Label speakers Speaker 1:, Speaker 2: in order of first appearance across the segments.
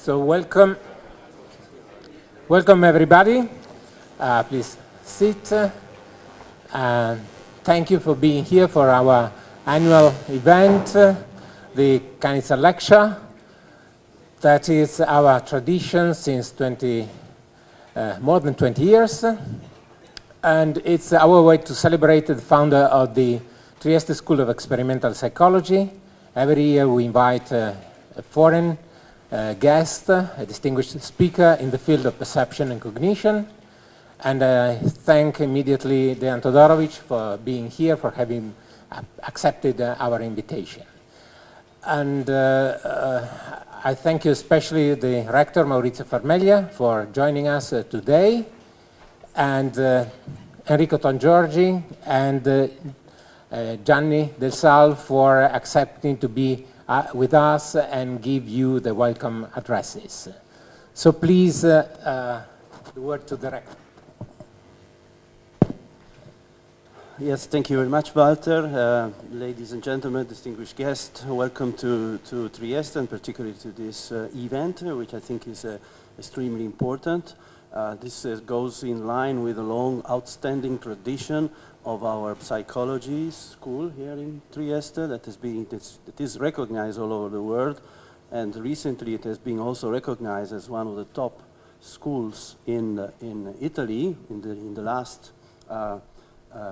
Speaker 1: So welcome everybody. Please sit. Thank you for being here for our annual event, the Kanizsa Lecture. That is our tradition since more than 20 years. And it's our way to celebrate the founder of the Trieste School of Experimental Psychology. Every year we invite a foreign guest, a distinguished speaker in the field of perception and cognition. And I thank immediately Dejan Todorovic for being here, for having accepted our invitation. And I thank you especially the rector, Maurizio Farmeglia, for joining us today, and Enrico Tongiorgi and Gianni Del Sal for accepting to be with us and give you the welcome addresses. So please, the word to the rector.
Speaker 2: Yes, thank you very much, Walter. Ladies and gentlemen, distinguished guests, welcome to Trieste, and particularly to this event, which I think is extremely important. This goes in line with a long, outstanding tradition of our psychology school here in Trieste that is recognized all over the world, and recently it has been also recognized as one of the top schools in Italy in the last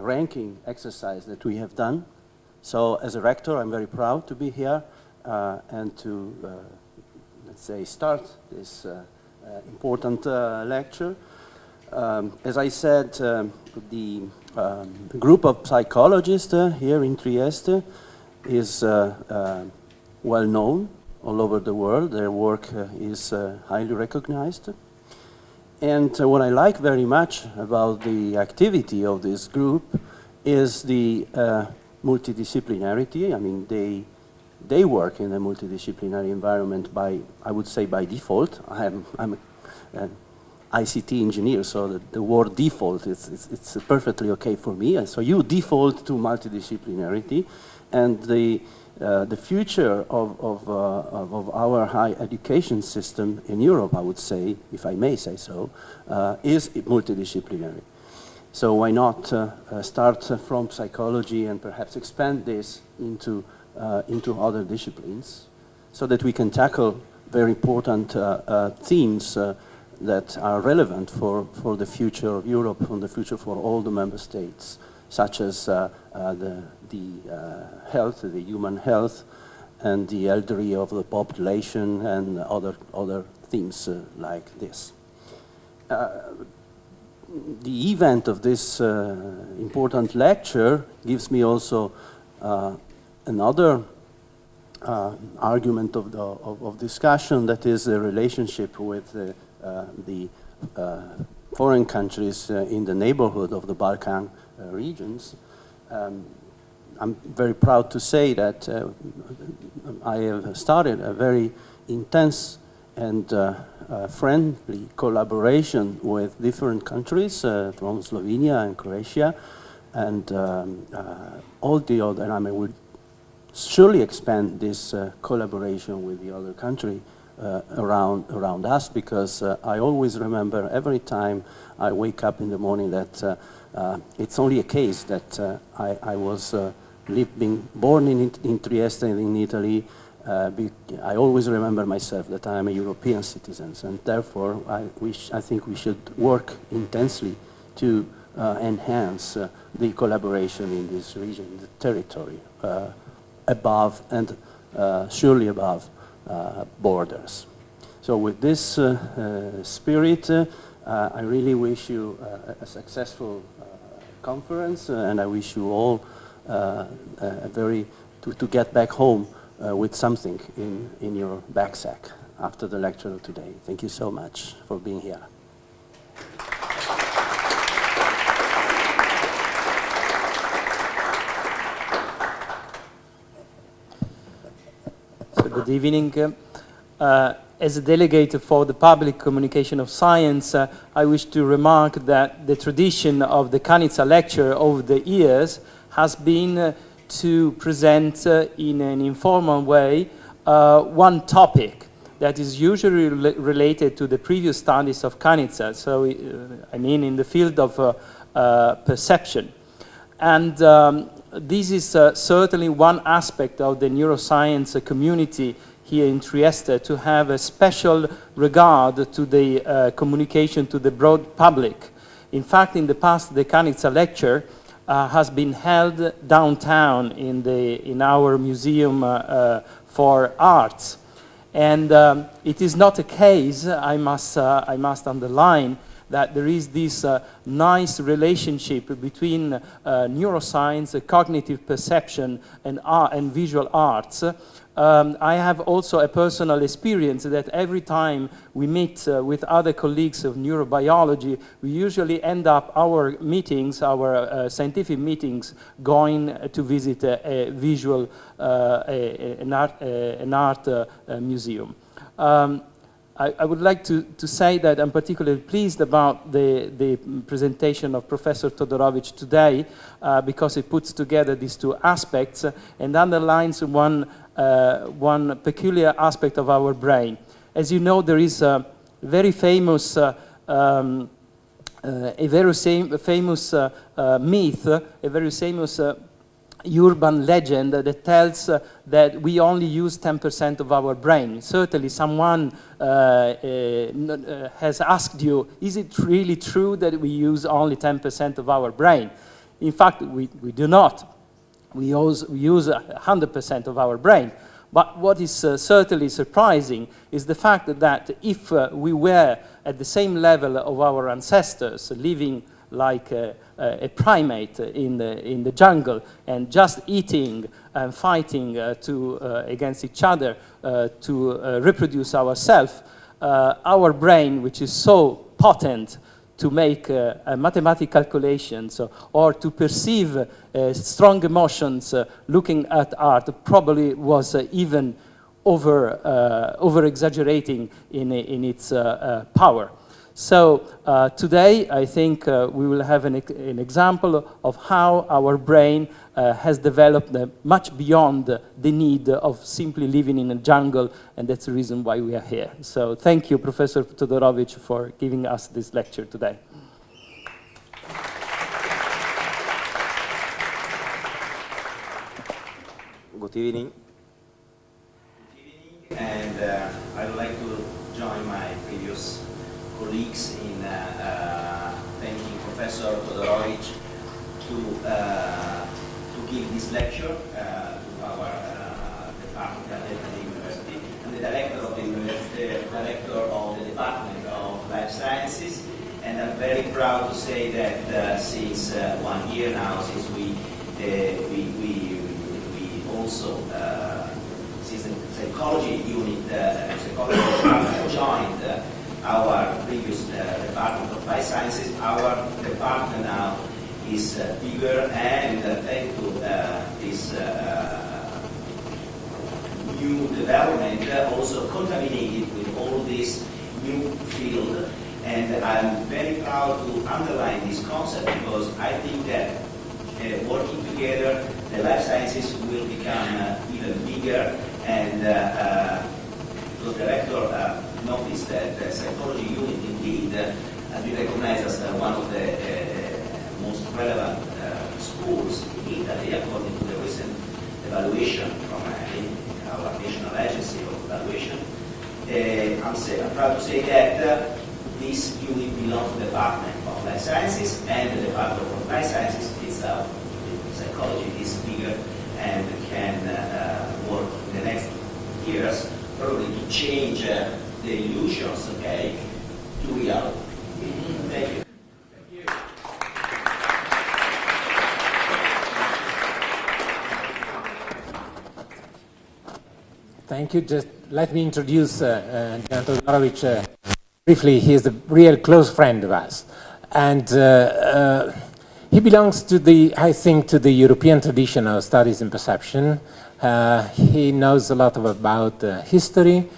Speaker 2: ranking exercise that we have done. So as a rector, I'm very proud to be here and to, let's say, start this important lecture. As I said, the group of psychologists here in Trieste is well known all over the world. Their work is highly recognized. And what I like very much about the activity of this group is the multidisciplinarity. I mean, they work in a multidisciplinary environment I would say by default. I'm an ICT engineer, so the word default it's perfectly okay for me. And so you default to multidisciplinarity, and the future of our higher education system in Europe, I would say, if I may say so, is multidisciplinary. So why not start from psychology and perhaps expand this into other disciplines, so that we can tackle very important themes that are relevant for the future of Europe, for the future for all the member states, such as the health, the human health, and the elderly of the population, and other themes like this. The event of this important lecture gives me also another argument of discussion, that is the relationship with the foreign countries in the neighborhood of the Balkan regions. I'm very proud to say that I have started a very intense and friendly collaboration with different countries from Slovenia and Croatia, and all the other, and I would surely expand this collaboration with the other country around us, because I always remember every time I wake up in the morning that it's only a case that I was being born in Trieste in Italy. I always remember myself that I am a European citizen, and therefore I think we should work intensely to enhance the collaboration in this region, the territory, above and surely above borders. So with this spirit, I really wish you a successful conference, and I wish you all to get back home with something in your backpack after the lecture today. Thank you so much for being here.
Speaker 3: Good evening. As a delegate for the public communication of science, I wish to remark that the tradition of the Kanizsa Lecture over the years has been to present in an informal way one topic that is usually related to the previous studies of Kanizsa, so I mean in the field of perception. And this is certainly one aspect of the neuroscience community here in Trieste, to have a special regard to the communication to the broad public. In fact, in the past, the Kanizsa Lecture has been held downtown in our museum for arts. And it is not a case, I must underline, that there is this nice relationship between neuroscience, cognitive perception, and visual arts. I have also a personal experience that every time we meet with other colleagues of neurobiology, we usually end up our meetings, our scientific meetings, going to visit a visual, an art museum. I would like to say that I'm particularly pleased about the presentation of Professor Todorovic today, because it puts together these two aspects and underlines one peculiar aspect of our brain. As you know, there is a very famous myth, a very famous urban legend that tells that we only use 10% of our brain. Certainly someone has asked you, is it really true that we use only 10% of our brain? In fact, we do not. We use 100% of our brain. But what is certainly surprising is the fact that if we were at the same level of our ancestors, living like a primate in the jungle and just eating and fighting against each other to reproduce ourselves, our brain, which is so potent to make mathematical calculations or to perceive strong emotions looking at art, probably was even over-exaggerating in its power. So today, I think we will have an example of how our brain has developed much beyond the need of simply living in a jungle, and that's the reason why we are here. So thank you, Professor Todorovic, for giving us this lecture today.
Speaker 4: Good evening. And I would like to join my previous colleagues in thanking Professor Todorovic to give this lecture to our department at the university, and the director of the university, the director of the Department of Life Sciences. And I'm very proud to say that since 1 year now, since we also since the psychology unit, psychology department joined our previous Department of Life Sciences, our department now is bigger, and thanks to this new development, also contaminated with all this new field. And I'm very proud to underline this concept, because I think that working together, the life sciences will become even bigger. And the director noticed that the psychology unit indeed has been recognized as one of the most relevant schools in Italy, according to the recent evaluation from our national agency of evaluation. I'm proud to say that this unit belongs to the Department of Life Sciences, and the Department of Life Sciences itself, psychology, is bigger and can work in the next years probably to change the illusions, okay, to reality. Thank you.
Speaker 1: Thank you. Just let me introduce Jan Todorovic briefly. He is a real close friend of us. And he belongs to I think, to the European tradition of studies in perception. He knows a lot about history,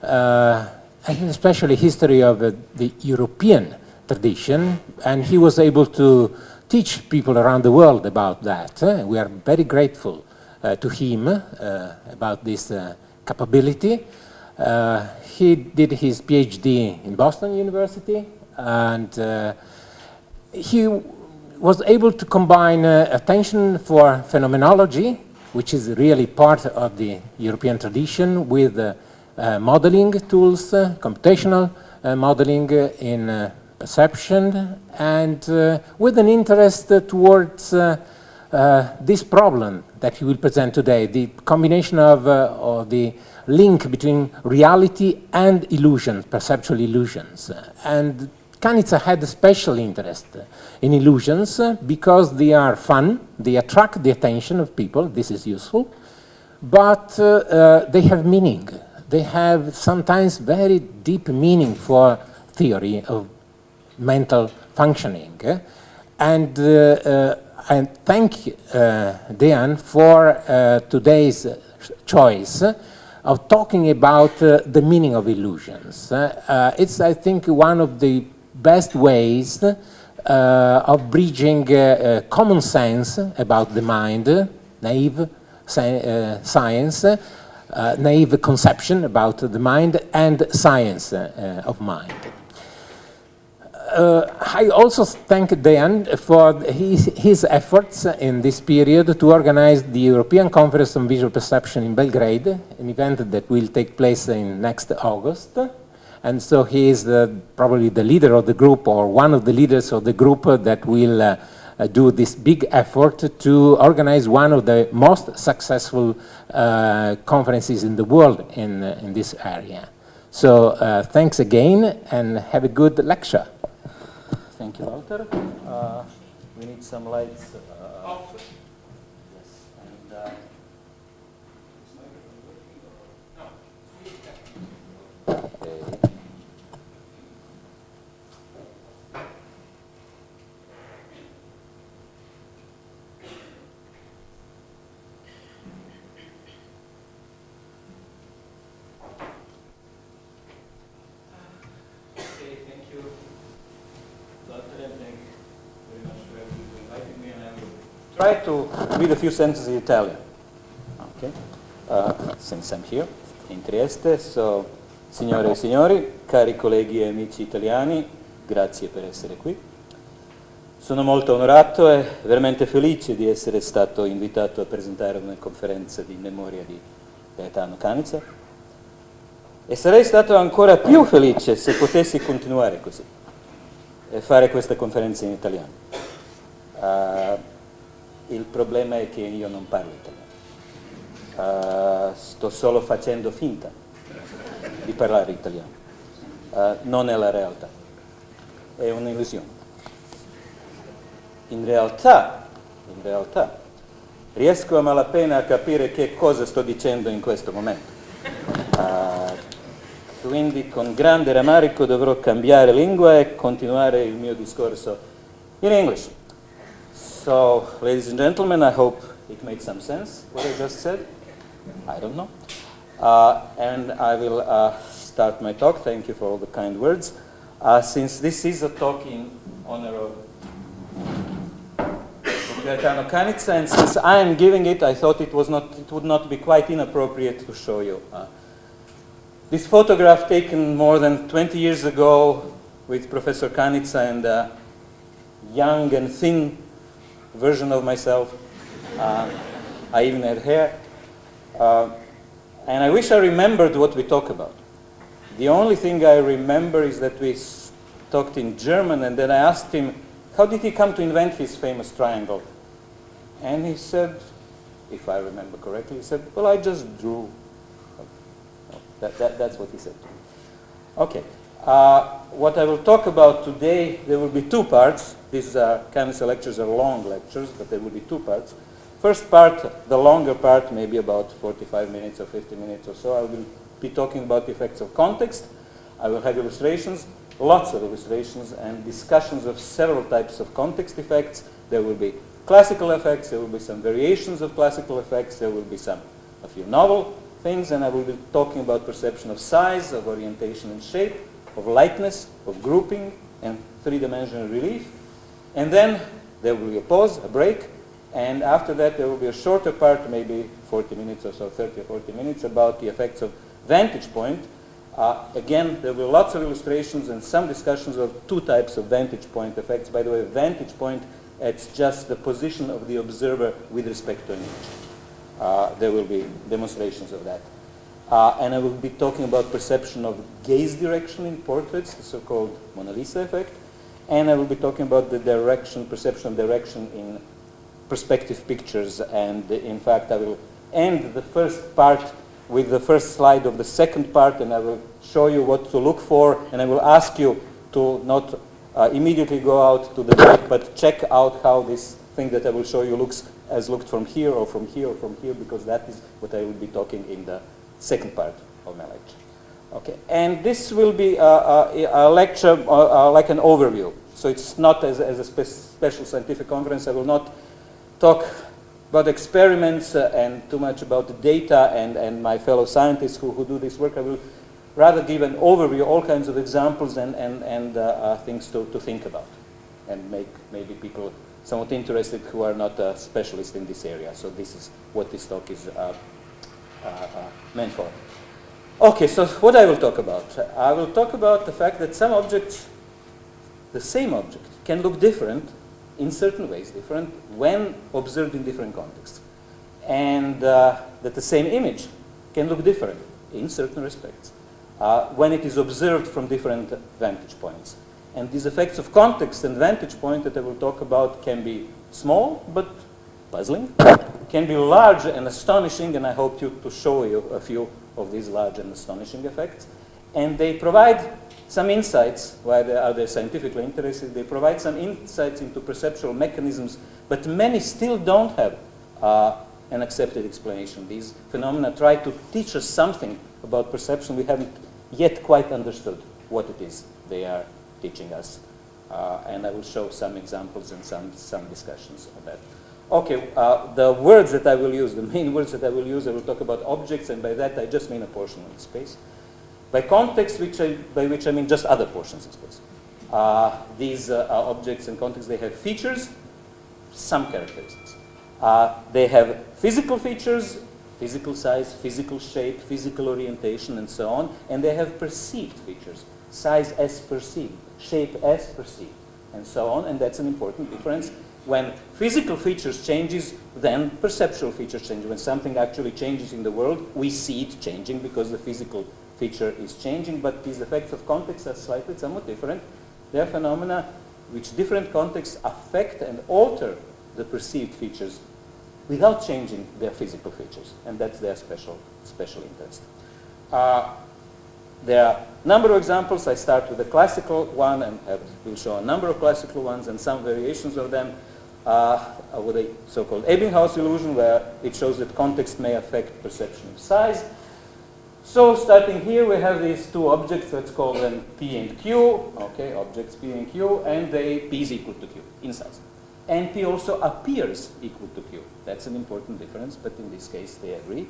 Speaker 1: and especially history of the European tradition, and he was able to teach people around the world about that. We are very grateful to him about this capability. He did his PhD in Boston University, and he was able to combine attention for phenomenology, which is really part of the European tradition, with modeling tools, computational modeling in perception, and with an interest towards this problem that he will present today, the combination of or the link between reality and illusions, perceptual illusions. And Kanizsa had a special interest in illusions because they are fun, they attract the attention of people, this is useful, but they have meaning. They have sometimes very deep meaning for theory of mental functioning. And I thank Dejan for today's choice of talking about the meaning of illusions. It's, I think, one of the best ways of bridging common sense about the mind, naive science, naive conception about the mind, and science of mind. I also thank Dejan for his efforts in this period to organize the European Conference on Visual Perception in Belgrade, an event that will take place in next August. And so he is probably the leader of the group, or one of the leaders of the group that will do this big effort to organize one of the most successful conferences in the world in this area. So thanks again, and have a good lecture.
Speaker 5: Thank you, Walter. We need some lights. Yes, and okay. Try to read a few sentences in Italian. Okay. Since I'm here in Trieste, so signore e signori, cari colleghi e amici italiani, grazie per essere qui. Sono molto onorato e veramente felice di essere stato invitato a presentare una conferenza di memoria di Gaetano Kanizsa, e sarei stato ancora più felice se potessi continuare così e fare questa conferenza in italiano. Il problema è che io non parlo italiano, sto solo facendo finta di parlare italiano, non è la realtà, è un'illusione. In realtà, riesco a malapena a capire che cosa sto dicendo in questo momento, quindi con grande rammarico dovrò cambiare lingua e continuare il mio discorso in English. So, ladies and gentlemen, I hope it made some sense, what I just said. I don't know. And I will start my talk. Thank you for all the kind words. Since this is a talk in honor of Gaetano Kanizsa, and since I am giving it, I thought it would not be quite inappropriate to show you this photograph taken more than 20 years ago with Professor Kanizsa and a young and thin version of myself. I even had hair. And I wish I remembered what we talked about. The only thing I remember is that we talked in German, and then I asked him, how did he come to invent his famous triangle? And he said, if I remember correctly, he said, well, I just drew. That's what he said to me. Okay. What I will talk about today, there will be two parts. These Kanizsa lectures are long lectures, but there will be two parts. First part, the longer part, maybe about 45 minutes or 50 minutes or so, I will be talking about the effects of context. I will have illustrations, lots of illustrations, and discussions of several types of context effects. There will be classical effects, there will be some variations of classical effects, there will be a few novel things, and I will be talking about perception of size, of orientation and shape, of lightness, of grouping, and three-dimensional relief. And then there will be a pause, a break, and after that there will be a shorter part, maybe 40 minutes or so, 30 or 40 minutes, about the effects of vantage point. Again, there were lots of illustrations and some discussions of two types of vantage point effects. By the way, vantage point, it's just the position of the observer with respect to an image. There will be demonstrations of that. And I will be talking about perception of gaze direction in portraits, the so-called Mona Lisa effect. And I will be talking about the direction, perception of direction in perspective pictures. And in fact, I will end the first part with the first slide of the second part, and I will show you what to look for, and I will ask you to not immediately go out to the break, but check out how this thing that I will show you looked from here or from here or from here, because that is what I will be talking in the second part of my lecture. Okay, and this will be a lecture like an overview. So it's not as a special scientific conference. I will not talk about experiments and too much about the data and my fellow scientists who do this work. I will rather give an overview, all kinds of examples and things to think about, and make maybe people somewhat interested who are not specialists in this area. So this is what this talk is meant for. Okay, so what I will talk about? I will talk about the fact that some objects, the same object, can look different in certain ways, different when observed in different contexts. And that the same image can look different in certain respects when it is observed from different vantage points. And these effects of context and vantage point that I will talk about can be small but puzzling, can be large and astonishing, and I hope to show you a few of these large and astonishing effects. And they provide some insights, why are they scientifically interested? They provide some insights into perceptual mechanisms, but many still don't have an accepted explanation. These phenomena try to teach us something about perception. We haven't yet quite understood what it is they are teaching us. And I will show some examples and some discussions of that. Okay, the words that I will use, the main words that I will use, I will talk about objects, and by that I just mean a portion of space. By context, by which I mean just other portions of space. These objects and contexts, they have features, some characteristics. They have physical features, physical size, physical shape, physical orientation, and so on. And they have perceived features, size as perceived, shape as perceived, and so on. And that's an important difference. When physical features changes, then perceptual features change. When something actually changes in the world, we see it changing because the physical feature is changing, but these effects of context are somewhat different. They are phenomena which different contexts affect and alter the perceived features without changing their physical features, and that's their special interest. There are a number of examples. I start with the classical one and will show a number of classical ones and some variations of them with a so-called Ebbinghaus illusion, where it shows that context may affect perception of size. So starting here, we have these two objects. Let's call them P and Q. Okay, objects P and Q, and P is equal to Q in size. And P also appears equal to Q. That's an important difference, but in this case, they agree.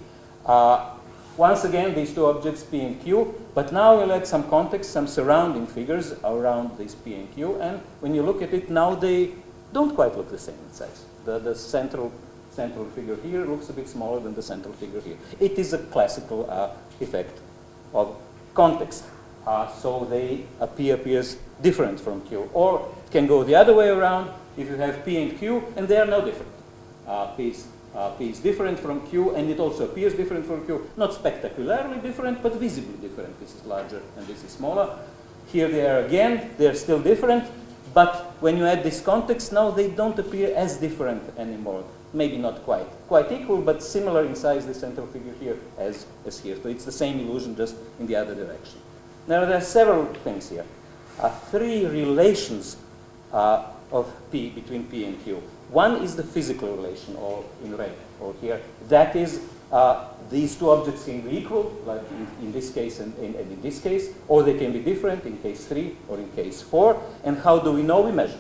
Speaker 5: Once again, these two objects, P and Q, but now we'll add some context, some surrounding figures around these P and Q, and when you look at it, now they don't quite look the same in size. The central figure here looks a bit smaller than the central figure here. It is a classical effect of context. So P appears different from Q. Or it can go the other way around. If you have P and Q, and they are no different. P is different from Q, and it also appears different from Q. Not spectacularly different, but visibly different. This is larger and this is smaller. Here they are again. They are still different. But when you add this context, now they don't appear as different anymore. Maybe not quite equal, but similar in size, the central figure here as here. So it's the same illusion, just in the other direction. Now there are several things here. Three relations between P and Q. One is the physical relation, or in red, or here. That is, these two objects can be equal, like in this case and in this case, or they can be different in case 3 or in case 4. And how do we know? We measure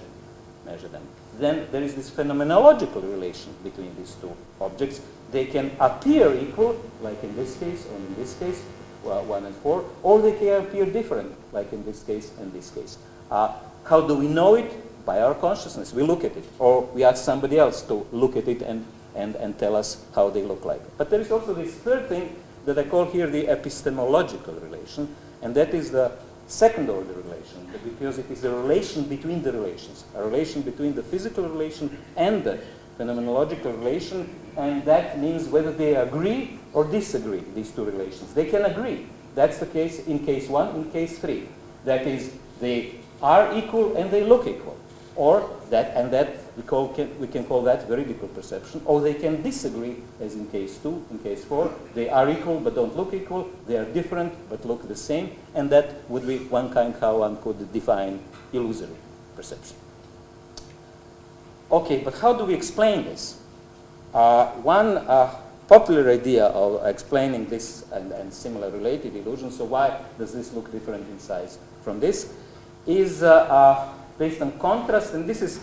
Speaker 5: them. Then there is this phenomenological relation between these two objects. They can appear equal, like in this case or in this case, 1 and 4, or they can appear different, like in this case and this case. How do we know it? By our consciousness. We look at it, or we ask somebody else to look at it and tell us how they look like. But there is also this third thing, that I call here the epistemological relation, and that is the second order relation, because it is a relation between the relations, a relation between the physical relation and the phenomenological relation, and that means whether they agree or disagree, these two relations. They can agree. That's the case in case 1, in case 3. That is, they are equal and they look equal. Or that, and that we can call that veridical perception. Or they can disagree, as in case 2, in case 4. They are equal but don't look equal. They are different but look the same. And that would be one kind how one could define illusory perception. Okay, but how do we explain this? One popular idea of explaining this and similar related illusions, so why does this look different in size from this, is based on contrast, and this is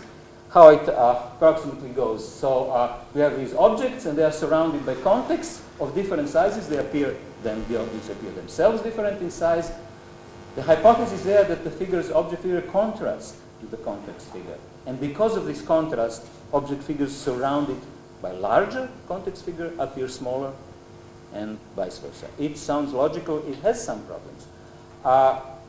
Speaker 5: how it approximately goes. So we have these objects, and they are surrounded by contexts of different sizes. They appear, then the objects appear themselves different in size. The hypothesis there that the figures, object figure contrast with the context figure. And because of this contrast, object figures surrounded by larger context figure appear smaller, and vice versa. It sounds logical. It has some problems.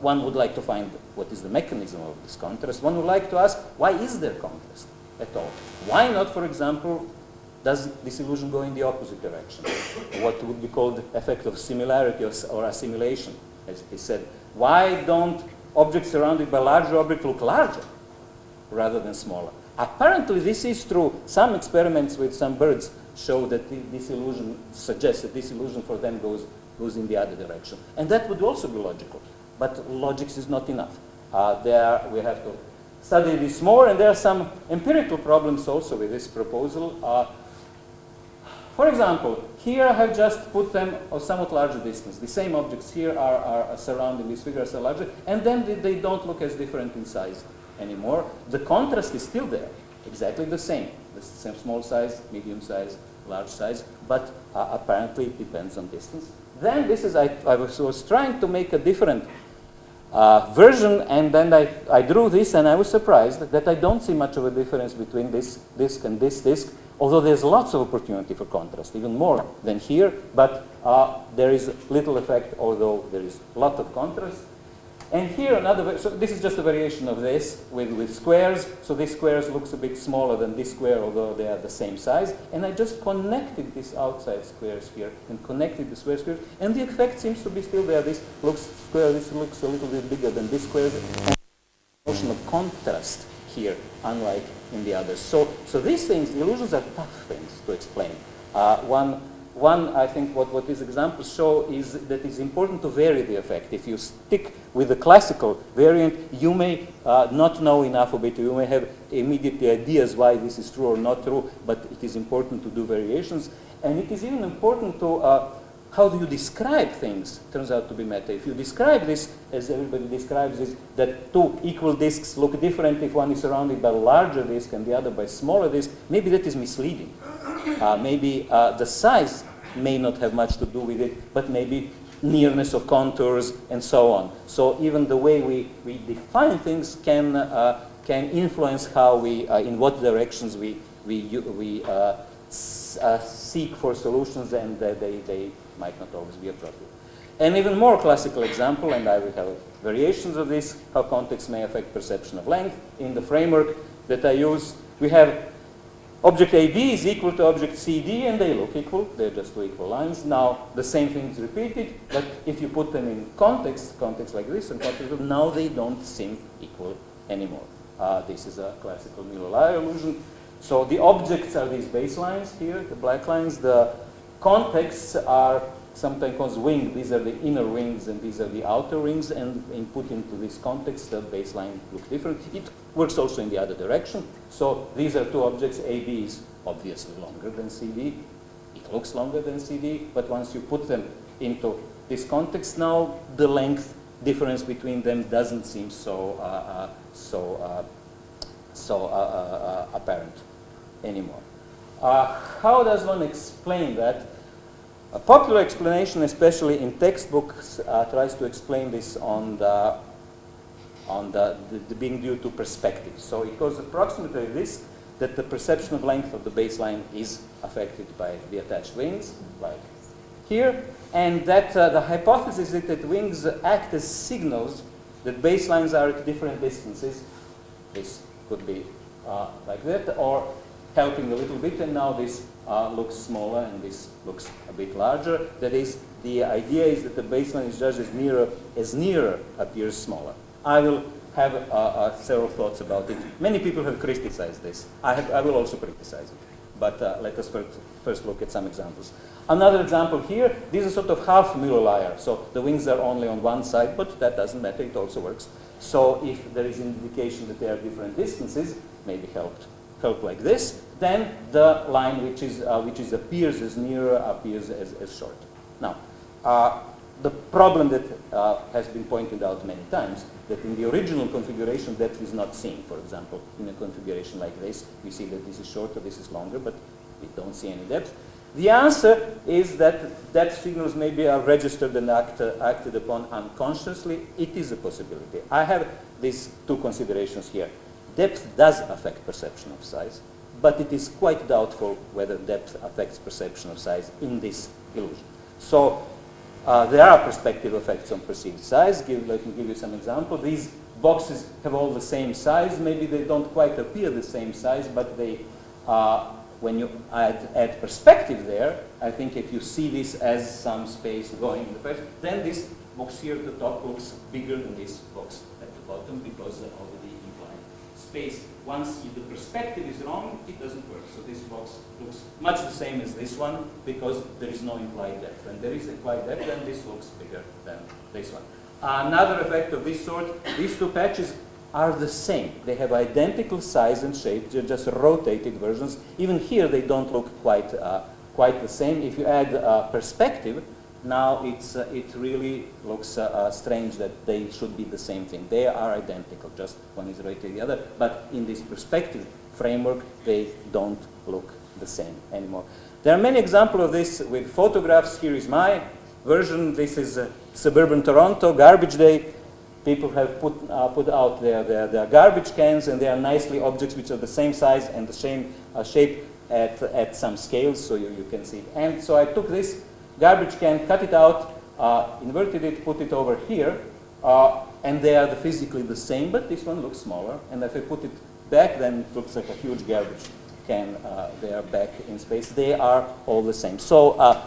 Speaker 5: One would like to find what is the mechanism of this contrast. One would like to ask, why is there contrast at all? Why not, for example, does this illusion go in the opposite direction? What would be called the effect of similarity or assimilation, as he said. Why don't objects surrounded by larger objects look larger rather than smaller? Apparently, this is true. Some experiments with some birds show that this illusion suggests that this illusion for them goes in the other direction. And that would also be logical. But logic is not enough. We have to study this more, and there are some empirical problems also with this proposal. For example, here I have just put them a somewhat larger distance. The same objects here are surrounding this figure as larger, and then they don't look as different in size anymore. The contrast is still there, exactly the same small size, medium size, large size, but apparently it depends on distance. Then this is, I was trying to make a different version, and then I drew this, and I was surprised that I don't see much of a difference between this disk and this disk, although there's lots of opportunity for contrast, even more than here, but there is little effect, although there is a lot of contrast. And here another, so this is just a variation of this with squares. So this squares looks a bit smaller than this square, although they are the same size. And I just connected these outside squares here and connected the squares, and the effect seems to be still there. This looks square, this looks a little bit bigger than this square. And notion of contrast here, unlike in the others. So these things, the illusions are tough things to explain. One, I think what these examples show is that it's important to vary the effect. If you stick with the classical variant, you may not know enough of it. You may have immediately ideas why this is true or not true, but it is important to do variations. And it is even important to, how do you describe things, turns out to be meta. If you describe this, as everybody describes this, that two equal disks look different if one is surrounded by a larger disk and the other by a smaller disk, maybe that is misleading. Maybe the size may not have much to do with it, but maybe nearness of contours and so on. So even the way we define things can influence how we, in what directions we seek for solutions, and they might not always be appropriate. An even more classical example, and I will have variations of this, how context may affect perception of length. In the framework that I use, we have object AB is equal to object CD, and they look equal. They're just two equal lines. Now, the same thing is repeated, but if you put them in context like this, and context, now they don't seem equal anymore. This is a classical Miller-Lyer illusion. So the objects are these baselines here, the black lines. The contexts are sometimes called wing. These are the inner wings, and these are the outer wings, and put into this context, the baseline look different. It works also in the other direction. So these are two objects. AB is obviously longer than CD. It looks longer than CD, but once you put them into this context, now the length difference between them doesn't seem so apparent anymore. How does one explain that? A popular explanation, especially in textbooks, tries to explain this on the being due to perspective. So it goes approximately this, that the perception of length of the baseline is affected by the attached wings, like here, and that the hypothesis is that wings act as signals that baselines are at different distances. This could be like that, or helping a little bit, and now this looks smaller and this looks a bit larger. That is, the idea is that the baseline is judged as nearer appears smaller. I will have several thoughts about it. Many people have criticized this. I will also criticize it. But let us first look at some examples. Another example here, this is sort of half Müller-Lyer. So the wings are only on one side, but that doesn't matter, it also works. So if there is an indication that there are different distances, maybe help like this, then the line which appears as nearer appears as short. Now, the problem that has been pointed out many times, that in the original configuration depth is not seen. For example, in a configuration like this, we see that this is shorter, this is longer, but we don't see any depth. The answer is that depth signals maybe are registered and acted upon unconsciously. It is a possibility. I have these two considerations here. Depth does affect perception of size, but it is quite doubtful whether depth affects perception of size in this illusion. So there are perspective effects on perceived size. Let me give you some example. These boxes have all the same size. Maybe they don't quite appear the same size, but they, when you add perspective there, I think if you see this as some space going in the first, then this box here at the top looks bigger than this box at the bottom because of the implied space. Once the perspective is wrong, it doesn't work. So this box looks much the same as this one because there is no implied depth. When there is implied depth, then this looks bigger than this one. Another effect of this sort, these two patches are the same. They have identical size and shape. They're just rotated versions. Even here, they don't look quite the same. If you add perspective, now it really looks strange that they should be the same thing. They are identical, just one is related to the other. But in this perspective framework, they don't look the same anymore. There are many examples of this with photographs. Here is my version. This is suburban Toronto, garbage day. People have put out their garbage cans, and they are nicely objects which are the same size and the same shape at some scales, so you can see it. And so I took this garbage can, cut it out, inverted it, put it over here, and they are physically the same, but this one looks smaller. And if I put it back, then it looks like a huge garbage can. They are back in space. They are all the same. So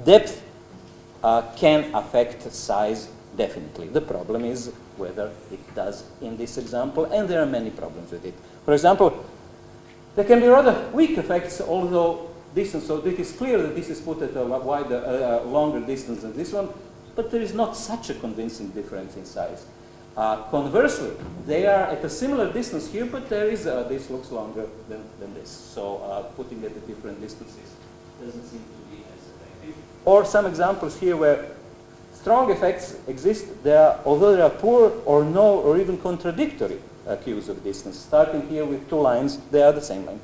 Speaker 5: depth can affect size, definitely. The problem is whether it does in this example, and there are many problems with it. For example, there can be rather weak effects, although distance. So it is clear that this is put at a wider, longer distance than this one, but there is not such a convincing difference in size. Conversely, they are at a similar distance here, but there is this looks longer than this. So putting at a different distances doesn't seem to be as effective. Or some examples here where strong effects exist. Although there are poor or no or even contradictory cues of distance. Starting here with two lines, they are the same line.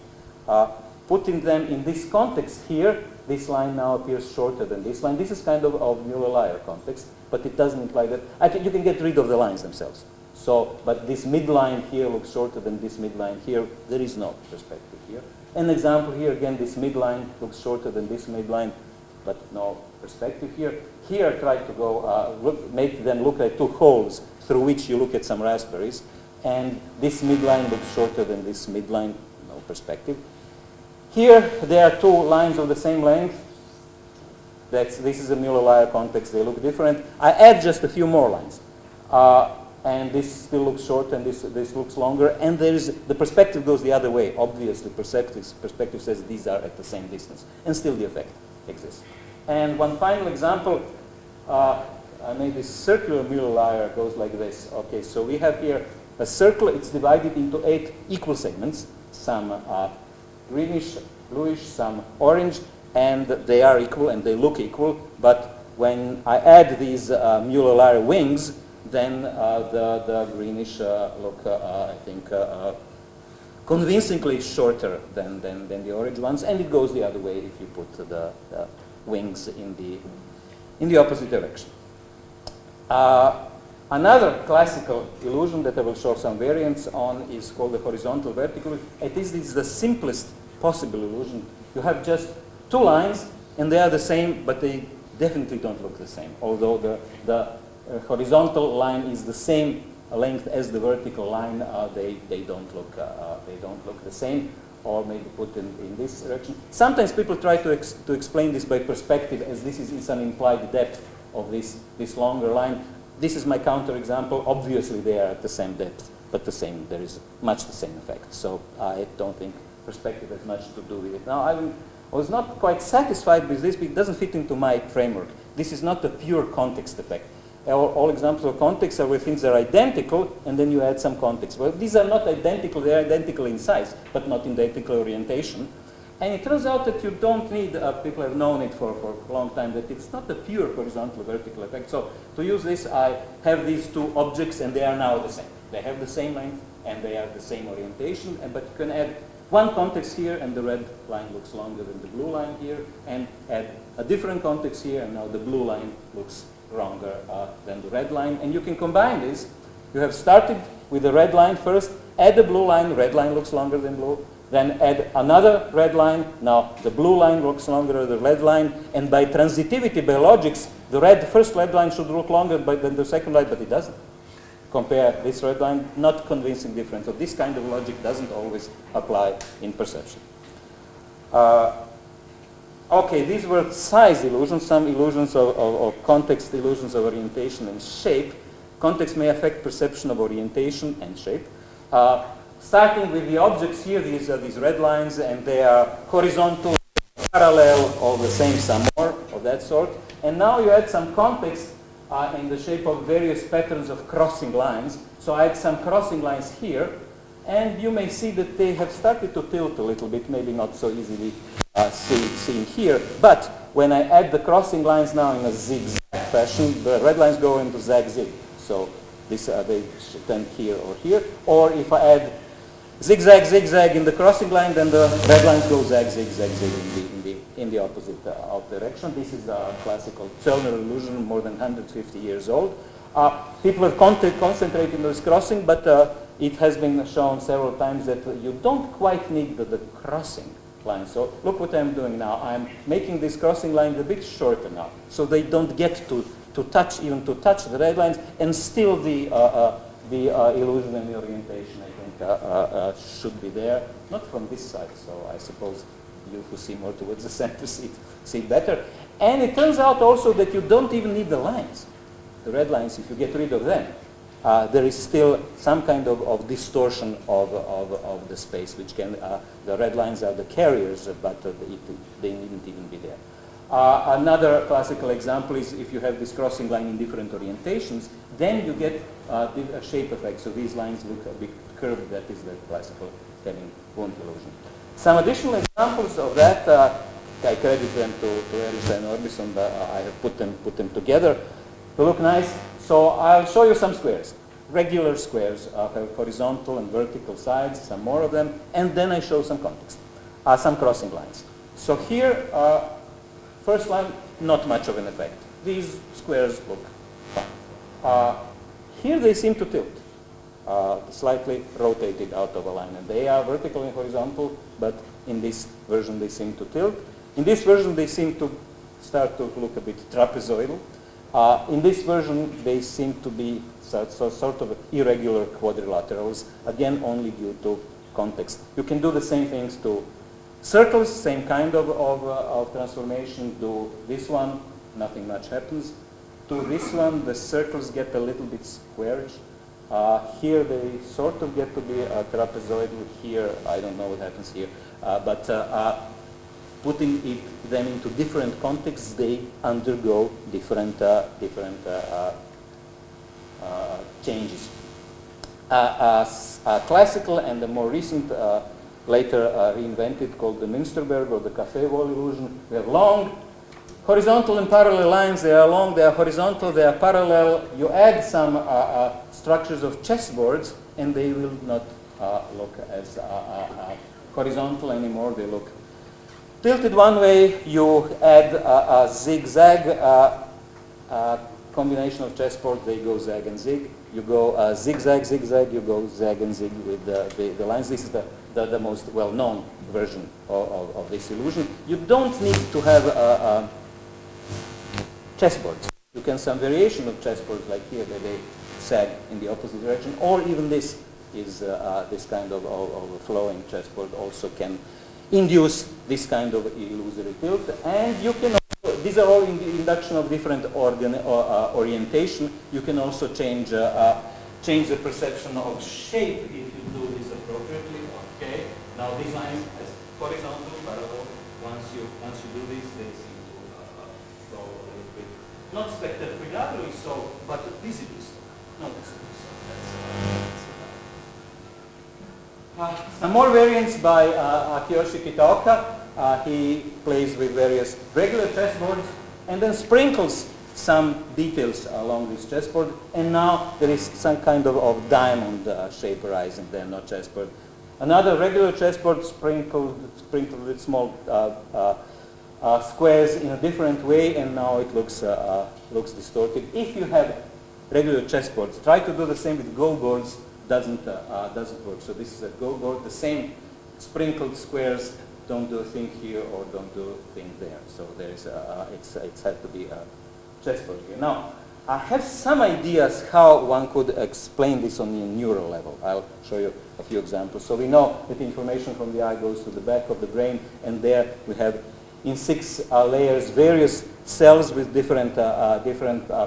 Speaker 5: Putting them in this context here, this line now appears shorter than this line. This is kind of Müller-Lyer context, but it doesn't imply that. You can get rid of the lines themselves. So, but this midline here looks shorter than this midline here. There is no perspective here. An example here, again, this midline looks shorter than this midline, but no perspective here. Here, I tried to go, make them look like two holes through which you look at some raspberries. And this midline looks shorter than this midline, no perspective. Here, there are two lines of the same length. This is a Müller-Lyer context. They look different. I add just a few more lines. And this still looks short, and this looks longer. And the perspective goes the other way. Obviously, perspective says these are at the same distance. And still the effect exists. And one final example, I made this circular Müller-Lyer goes like this. Okay, so we have here a circle. It's divided into 8 equal segments. Some greenish, bluish, some orange, and they are equal and they look equal. But when I add these Müller-Lyer wings, then the greenish look, I think, convincingly shorter than the orange ones, and it goes the other way if you put the wings in the opposite direction. Another classical illusion that I will show some variants on is called the horizontal vertical. This is the simplest possible illusion. You have just two lines, and they are the same, but they definitely don't look the same, although the horizontal line is the same length as the vertical line, they don't look the same, or maybe put in this direction. Sometimes people try to explain this by perspective, as this is an implied depth of this longer line. This is my counterexample. Obviously, they are at the same depth, but there is much the same effect. So I don't think perspective has much to do with it. Now, I was not quite satisfied with this because it doesn't fit into my framework. This is not a pure context effect. All examples of context are where things are identical, and then you add some context. Well, these are not identical. They are identical in size, but not in identical orientation. And it turns out that you don't need, people have known it for a long time, that it's not a pure horizontal vertical effect. So to use this, I have these two objects, and they are now the same. They have the same length, and they are the same orientation, but you can add one context here, and the red line looks longer than the blue line here, and add a different context here, and now the blue line looks longer than the red line. And you can combine this. You have started with the red line first, add the blue line, red line looks longer than blue, then add another red line, now the blue line looks longer than the red line, and by transitivity, by logics, the first red line should look longer than the second line, but it doesn't. Compare this red line, not convincing difference. So this kind of logic doesn't always apply in perception. Okay, these were size illusions, some illusions of context, illusions of orientation and shape. Context may affect perception of orientation and shape. Starting with the objects here, these are these red lines, and they are horizontal, parallel, all the same, some more of that sort. And now you add some context in the shape of various patterns of crossing lines. So I add some crossing lines here, and you may see that they have started to tilt a little bit, maybe not so easily seen here. But when I add the crossing lines now in a zigzag fashion, the red lines go into zag-zig. So this, they tend here or here. Or if I add zigzag, zigzag in the crossing line, then the red lines go zag, zig, zag, zig in the opposite direction. This is a classical Zöllner illusion, more than 150 years old. People have concentrated on this crossing, but it has been shown several times that you don't quite need the crossing line. So look what I'm doing now. I'm making this crossing line a bit shorter now, so they don't get to touch the red lines, and still the illusion and the orientation, I think, should be there. Not from this side, so I suppose you who see more towards the center see better. And it turns out also that you don't even need the lines. The red lines, if you get rid of them, there is still some kind of distortion of the space, which can, the red lines are the carriers, but they needn't even be there. Another classical example is if you have this crossing line in different orientations, then you get a shape effect. So these lines look a bit curved. That is the classical Kevin-Wundt illusion. Some additional examples of that, I credit them to Erich and Orbison. I have put them together to look nice. So I'll show you some squares. Regular squares have horizontal and vertical sides, some more of them, and then I show some context, some crossing lines. So here, first line, not much of an effect. These squares look fine. Here they seem to tilt, slightly rotated out of a line, and they are vertical and horizontal, but in this version they seem to tilt. In this version they seem to start to look a bit trapezoidal. In this version they seem to be sort of irregular quadrilaterals, again only due to context. You can do the same things to circles, same kind of transformation. Do this one, nothing much happens. To this one, the circles get a little bit squarish. Here they sort of get to be trapezoidal. Here, I don't know what happens here. But putting them into different contexts, they undergo different changes. A classical and a more recent, later reinvented, called the Münsterberg or the café wall illusion. We have long horizontal and parallel lines. They are long, they are horizontal, they are parallel. You add some structures of chessboards, and they will not look as horizontal anymore. They look tilted one way. You add a zigzag combination of chessboard. They go zag and zig. You go zigzag, zigzag. You go zag and zig with the lines. This is the most well-known version of this illusion. You don't need to have chessboards. You can some variation of chessboards like here that they sag in the opposite direction, or even this is this kind of flowing chessboard also can induce this kind of illusory tilt. And you can also, these are all in the induction of different orientation. You can also change change the perception of shape if you do this appropriately. Okay. Now these lines as horizontal, parallel. Once you do this, they seem to go a little bit not spectacularly so, but visibly so. Noticeably so. Some more variants by Kiyoshi Kitaoka. He plays with various regular chessboards and then sprinkles some details along this chessboard. And now there is some kind of diamond shape arising there, not chessboard. Another regular chessboard sprinkled with small squares in a different way, and now it looks distorted. If you have regular chessboards, try to do the same with Go boards. Doesn't work. So this is a Go board, the same sprinkled squares. Don't do a thing here or don't do a thing there. So there is it's had to be a chessboard here. Now I have some ideas how one could explain this on the neural level. I'll show you a few examples. So we know that information from the eye goes to the back of the brain, and there we have in 6 layers various cells with different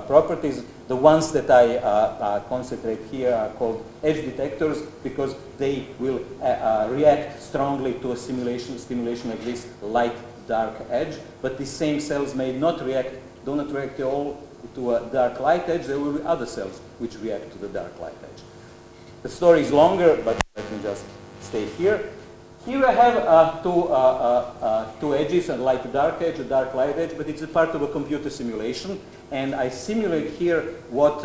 Speaker 5: properties. The ones that I concentrate here are called edge detectors because they will react strongly to a stimulation like this light-dark edge. But these same cells may not react, do not react at all to a dark light edge. There will be other cells which react to the dark light edge. The story is longer, but let me just stay here. Here I have two edges, a light-dark edge, a dark light edge, but it's a part of a computer simulation, and I simulate here what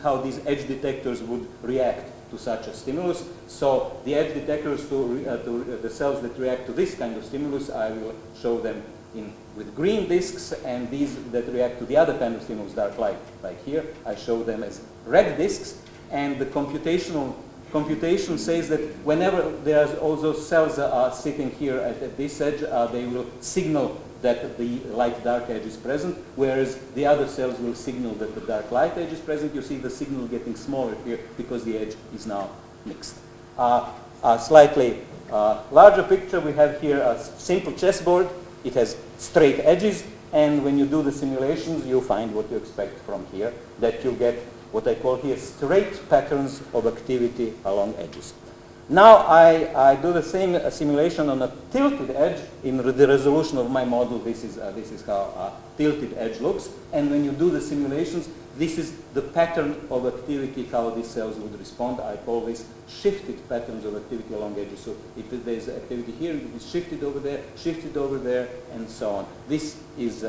Speaker 5: how these edge detectors would react to such a stimulus. So the edge detectors to the cells that react to this kind of stimulus, I will show them with green discs, and these that react to the other kind of stimulus, dark light, like here, I show them as red discs, and the computation says that whenever there's also cells sitting here at this edge, they will signal that the light-dark edge is present, whereas the other cells will signal that the dark light edge is present. You see the signal getting smaller here because the edge is now mixed. A slightly larger picture, we have here a simple chessboard. It has straight edges, and when you do the simulations, you find what you expect from here, that you get what I call here straight patterns of activity along edges. Now I do the same simulation on a tilted edge. In the resolution of my model, this is how a tilted edge looks. And when you do the simulations, this is the pattern of activity, how these cells would respond. I call this shifted patterns of activity along edges. So if there's activity here, it is shifted over there, and so on. This is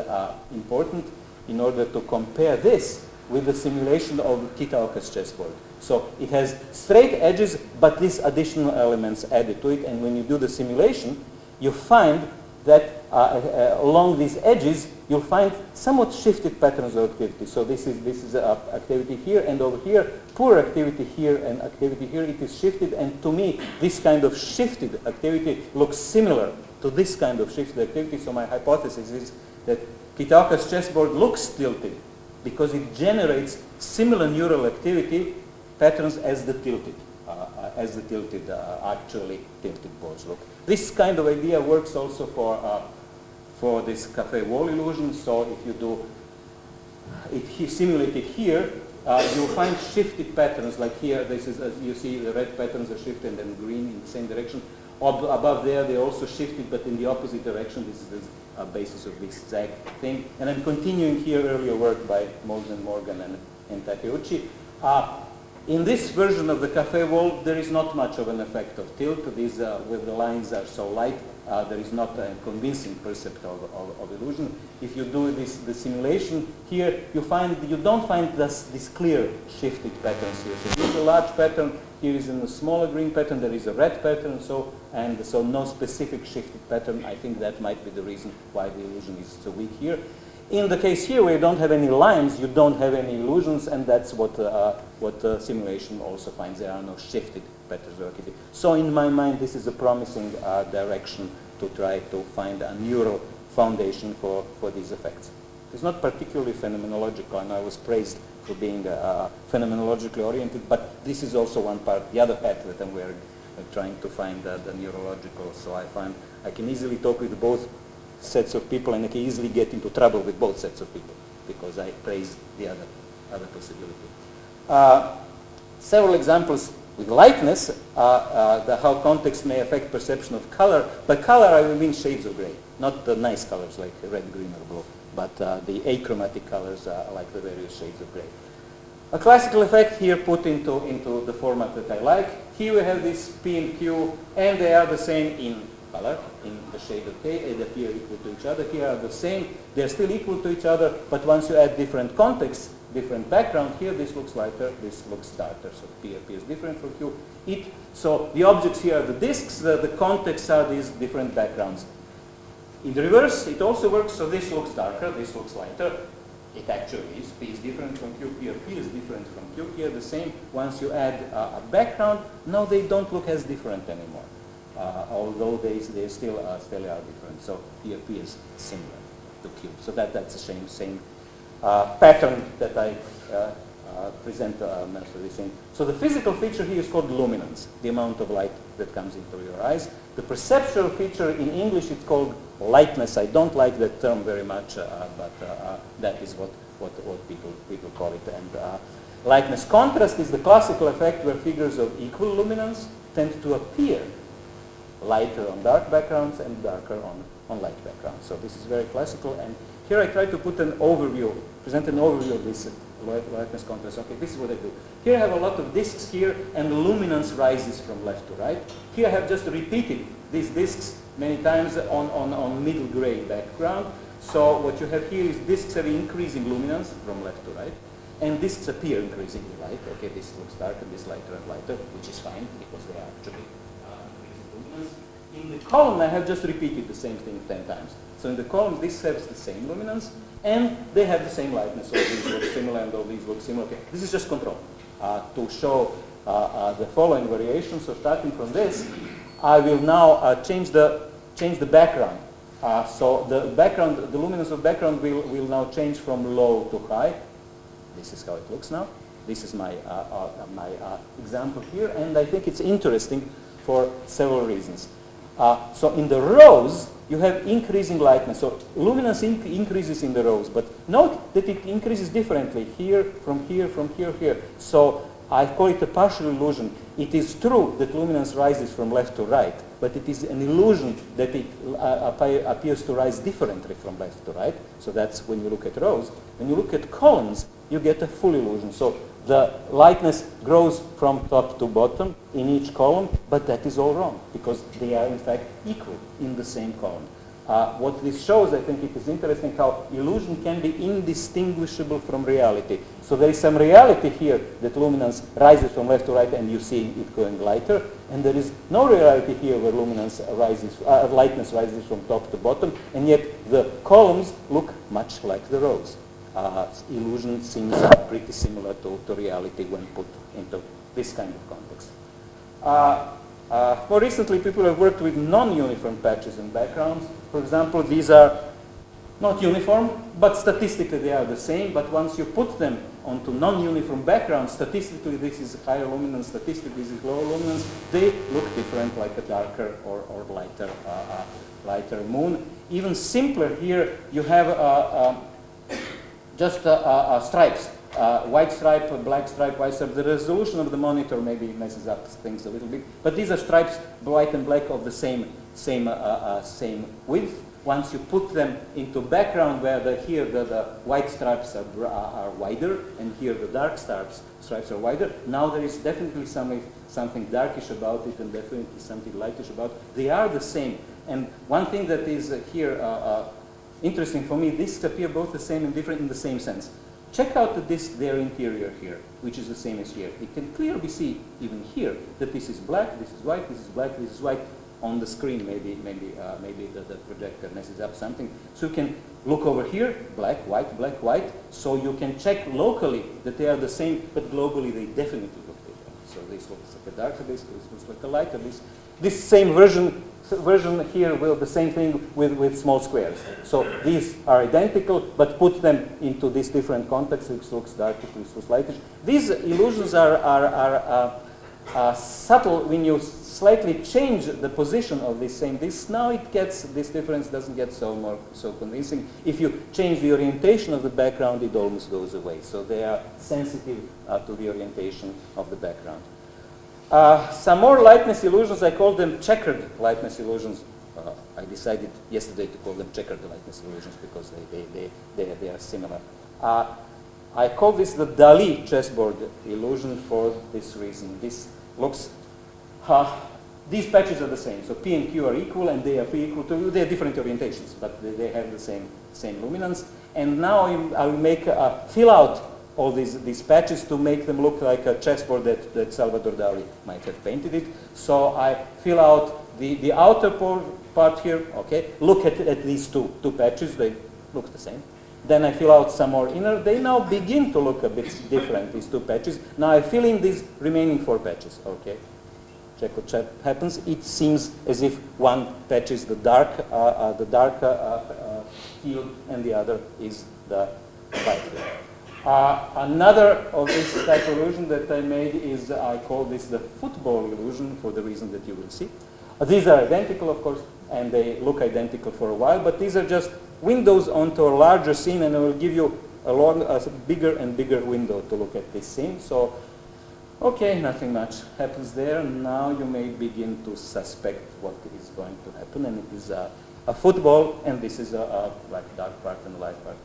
Speaker 5: important in order to compare this with the simulation of Kitaoka's chessboard. So it has straight edges, but these additional elements added to it. And when you do the simulation, you find that along these edges, you'll find somewhat shifted patterns of activity. So this is activity here and over here, poor activity here and activity here. It is shifted, and to me, this kind of shifted activity looks similar to this kind of shifted activity. So my hypothesis is that Kitaoka's chessboard looks tilted because it generates similar neural activity patterns as the tilted, actually tilted boards look. This kind of idea works also for this cafe wall illusion. So if you do it simulated here, you'll find shifted patterns like here. This is, you see, the red patterns are shifted and then green in the same direction. Above there, they're also shifted, but in the opposite direction. This is the basis of this zag thing. And I'm continuing here earlier work by Morgan and Takeuchi. In this version of the cafe wall, there is not much of an effect of tilt. These, where the lines are so light, there is not a convincing percept of illusion. If you do the simulation here, you don't find this clear shifted patterns here. So here's a large pattern. Here is in a smaller green pattern. There is a red pattern. So no specific shifted pattern. I think that might be the reason why the illusion is so weak here. In the case here, where you don't have any lines, you don't have any illusions, and that's what simulation also finds. There are no shifted patterns of activity. So in my mind, this is a promising direction to try to find a neural foundation for these effects. It's not particularly phenomenological, and I was praised for being phenomenologically oriented, but this is also one part, the other path that I'm wearing, trying to find the neurological. So I find I can easily talk with both sets of people, and I can easily get into trouble with both sets of people because I praise the other possibility. Several examples with lightness, how context may affect perception of color. By color, I mean shades of gray, not the nice colors like red, green, or blue, but the achromatic colors like the various shades of gray. A classical effect here put into the format that I like. Here we have this P and Q, and they are the same in color, in the shade of K. They appear equal to each other. Here are the same. They're still equal to each other, but once you add different contexts, different background, here this looks lighter, this looks darker. So P appears different from Q. So the objects here are the disks, the contexts are these different backgrounds. In the reverse, it also works, so this looks darker, this looks lighter. It actually is. P is different from Q, P is different from Q. Here the same. Once you add a background, now they don't look as different anymore, although they still are different. So P is similar to Q. So that's the same pattern that I present most of this in. So the physical feature here is called luminance, the amount of light that comes into your eyes. The perceptual feature in English it's called lightness. I don't like that term very much, but that is what people call it. And lightness contrast is the classical effect where figures of equal luminance tend to appear lighter on dark backgrounds and darker on light backgrounds. So this is very classical. And here I try to put an overview, present an overview of this lightness contrast. Okay, this is what I do. Here I have a lot of disks here, and the luminance rises from left to right. Here I have just repeated these disks many times on middle gray background. So what you have here is disks have increasing luminance from left to right, and disks appear increasingly light. Okay, this looks darker, this lighter and lighter, which is fine because they are actually increasing luminance. In the column, I have just repeated the same thing 10 times. So in the columns, this has the same luminance, and they have the same lightness. All these look similar, and all these look similar. Okay, this is just control to show the following variation. So starting from this, I will now change the background. So the background, the luminance of background will now change from low to high. This is how it looks now. This is my example here, and I think it's interesting for several reasons. So in the rows, you have increasing lightness. So luminance increases in the rows, but note that it increases differently here, from here, from here, here. So I call it a partial illusion. It is true that luminance rises from left to right, but it is an illusion that it appears to rise differently from left to right. So that's when you look at rows. When you look at columns, you get a full illusion. So the lightness grows from top to bottom in each column, but that is all wrong because they are in fact equal in the same column. What this shows, I think it is interesting how illusion can be indistinguishable from reality. So there is some reality here that luminance rises from left to right and you see it going lighter, and there is no reality here where luminance rises, lightness rises from top to bottom, and yet the columns look much like the rows. Illusion seems pretty similar to reality when put into this kind of context. More recently, people have worked with non-uniform patches and backgrounds. For example, these are not uniform, but statistically they are the same. But once you put them onto non-uniform backgrounds, statistically this is higher luminance, statistically this is lower luminance. They look different, like a darker or lighter moon. Even simpler here, you have just stripes. White stripe, black stripe, white stripe. The resolution of the monitor maybe messes up things a little bit, but these are stripes, white and black, of the same width. Once you put them into background where here the white stripes are wider, and here the dark stripes are wider, now there is definitely something darkish about it and definitely something lightish about it. They are the same. And one thing that is here interesting for me, disks appear both the same and different in the same sense. Check out the disk there interior here, which is the same as here. You can clearly see even here that this is black, this is white, this is black, this is white. On the screen, maybe the projector messes up something. So you can look over here, black, white. So you can check locally that they are the same, but globally they definitely look different. So this looks like a darker disk, this looks like a lighter disk. This same version here will the same thing with small squares. So these are identical, but put them into this different context. This looks darker, this looks lighter. These illusions are subtle when you slightly change the position of this same disk. Now it gets, this difference doesn't get so convincing. If you change the orientation of the background, it almost goes away. So they are sensitive to the orientation of the background. Some more lightness illusions, I call them checkered lightness illusions. I decided yesterday to call them checkered lightness illusions because they are similar. I call this the Dali chessboard illusion for this reason. This looks, these patches are the same. So P and Q are equal and they are P equal to, they are different orientations, but they have the same luminance. And now I will make fill out all these patches to make them look like a chessboard that Salvador Dali might have painted it. So I fill out the outer part here, okay? Look at these two patches, they look the same. Then I fill out some more inner. They now begin to look a bit different, these two patches. Now I fill in these remaining 4 patches, okay? Check what happens. It seems as if one patch is the dark field and the other is the light field. Another of this type of illusion that I made is, I call this the football illusion for the reason that you will see. These are identical, of course, and they look identical for a while, but these are just windows onto a larger scene, and I will give you a bigger and bigger window to look at this scene. So, okay, nothing much happens there. Now you may begin to suspect what is going to happen, and it is a football, and this is a dark part and light part.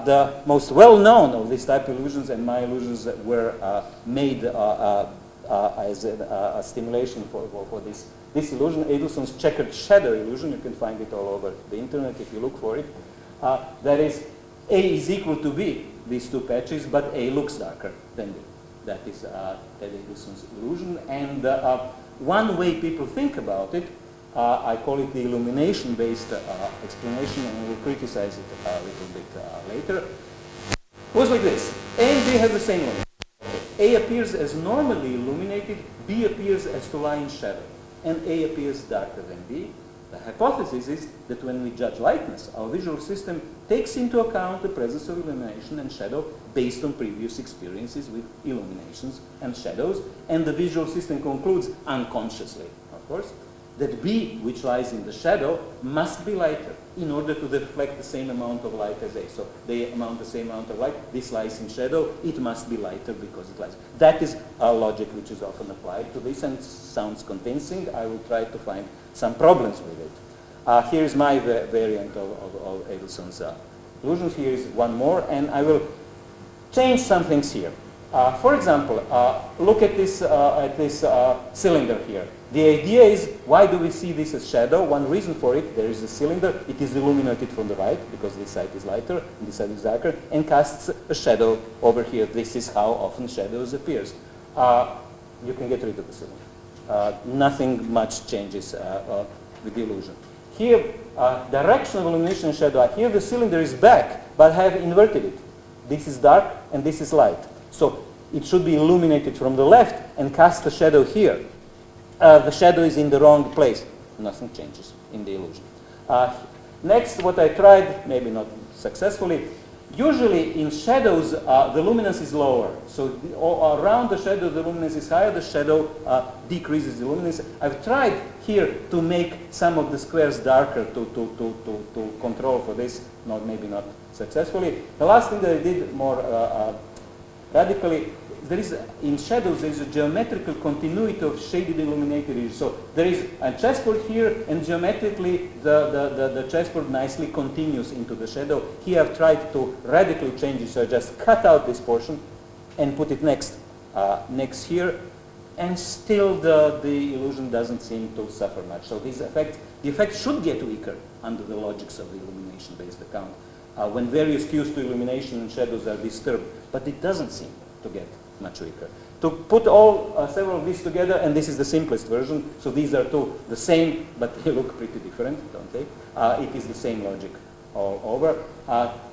Speaker 5: The most well-known of these type of illusions, and my illusions were made as a stimulation for this illusion, Edelson's checkered shadow illusion. You can find it all over the internet if you look for it. That is, A is equal to B, these two patches, but A looks darker than B. That is Edelson's illusion. And one way people think about it, I call it the illumination-based explanation, and we'll criticize it a little bit later. It was like this. A and B have the same luminance. A appears as normally illuminated, B appears as to lie in shadow, and A appears darker than B. The hypothesis is that when we judge lightness, our visual system takes into account the presence of illumination and shadow based on previous experiences with illuminations and shadows, and the visual system concludes unconsciously, of course, that B, which lies in the shadow, must be lighter in order to reflect the same amount of light as A. So they amount the same amount of light. This lies in shadow. It must be lighter because it lies. That is a logic which is often applied to this and sounds convincing. I will try to find some problems with it. Here is my variant of Edelson's illusions. Here is one more, and I will change some things here. For example, look at this cylinder here. The idea is, why do we see this as shadow? One reason for it, there is a cylinder. It is illuminated from the right, because this side is lighter, and this side is darker, and casts a shadow over here. This is how often shadows appears. You can get rid of the cylinder. Nothing much changes with the illusion. Here, direction of illumination and shadow. Here the cylinder is back, but I have inverted it. This is dark, and this is light. So it should be illuminated from the left and cast a shadow here. The shadow is in the wrong place. Nothing changes in the illusion. Next, what I tried, maybe not successfully, usually in shadows, the luminance is lower. So around the shadow, the luminance is higher. The shadow decreases the luminance. I've tried here to make some of the squares darker to control for this, maybe not successfully. The last thing that I did more radically, there is, in shadows, there is a geometrical continuity of shaded illuminated areas. So there is a chessboard here, and geometrically the chessboard nicely continues into the shadow. Here I've tried to radically change it, so I just cut out this portion and put it next here, and still the illusion doesn't seem to suffer much. So the effect should get weaker under the logics of the illumination-based account when various cues to illumination and shadows are disturbed, but it doesn't seem to get much weaker. To put several of these together, and this is the simplest version, so these are two the same, but they look pretty different, don't they? It is the same logic all over.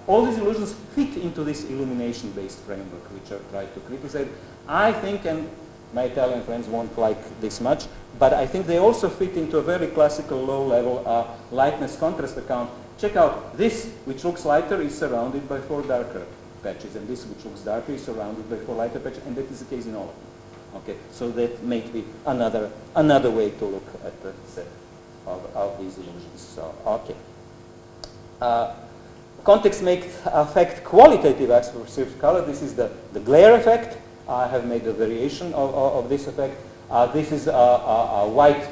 Speaker 5: All these illusions fit into this illumination-based framework, which I tried to criticize. I think, and My Italian friends won't like this much, but I think they also fit into a very classical low-level lightness contrast account. Check out this, which looks lighter, is surrounded by 4 darker patches, and this, which looks darker, is surrounded by 4 lighter patches, and that is the case in all of them. Okay, so that may be another way to look at the set of these illusions. So, okay. Context may affect qualitative aspects of perceived color. This is the glare effect. I have made a variation of this effect. This is a white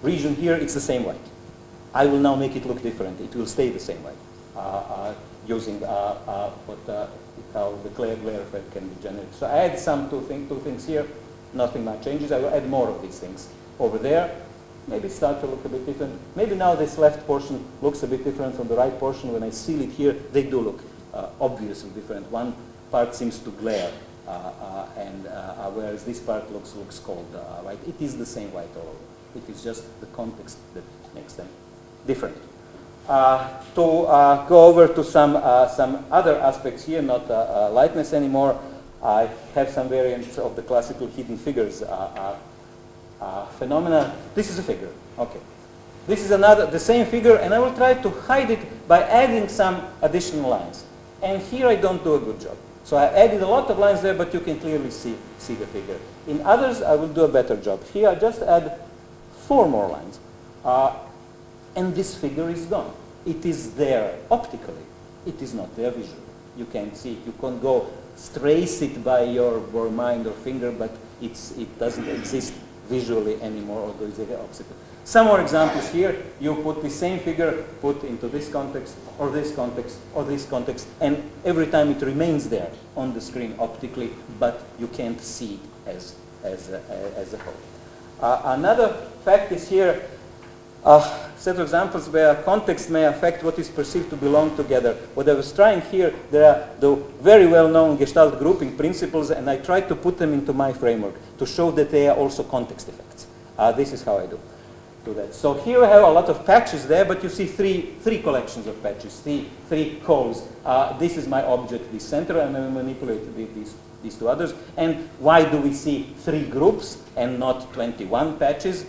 Speaker 5: region here. It's the same white. I will now make it look different. It will stay the same white using how the glare effect can be generated. So I add two things here. Nothing much changes. I will add more of these things over there. Maybe start to look a bit different. Maybe now this left portion looks a bit different from the right portion. When I seal it here, they do look obviously different. One part seems to glare, whereas this part looks cold. Right? It is the same white all over. It is just the context that makes them different. To go over to some other aspects here, not lightness anymore. I have some variants of the classical hidden figures phenomena. This is a figure. Okay. This is the same figure, and I will try to hide it by adding some additional lines. And here I don't do a good job. So I added a lot of lines there, but you can clearly see the figure. In others, I will do a better job. Here I just add 4 more lines. And this figure is gone. It is there optically. It is not there visually. You can't see it. You can't go trace it by your mind or finger, but it doesn't exist visually anymore, although it's the opposite. Some more examples here. You put the same figure, put into this context, or this context, or this context, and every time it remains there on the screen optically, but you can't see as a whole. Another fact is here, set of examples where context may affect what is perceived to belong together. What I was trying here, there are the very well-known Gestalt grouping principles, and I tried to put them into my framework to show that they are also context effects. This is how I do that. So here I have a lot of patches there, but you see three collections of patches, three holes. This is my object, the center, and I manipulate these 2 others. And why do we see 3 groups and not 21 patches?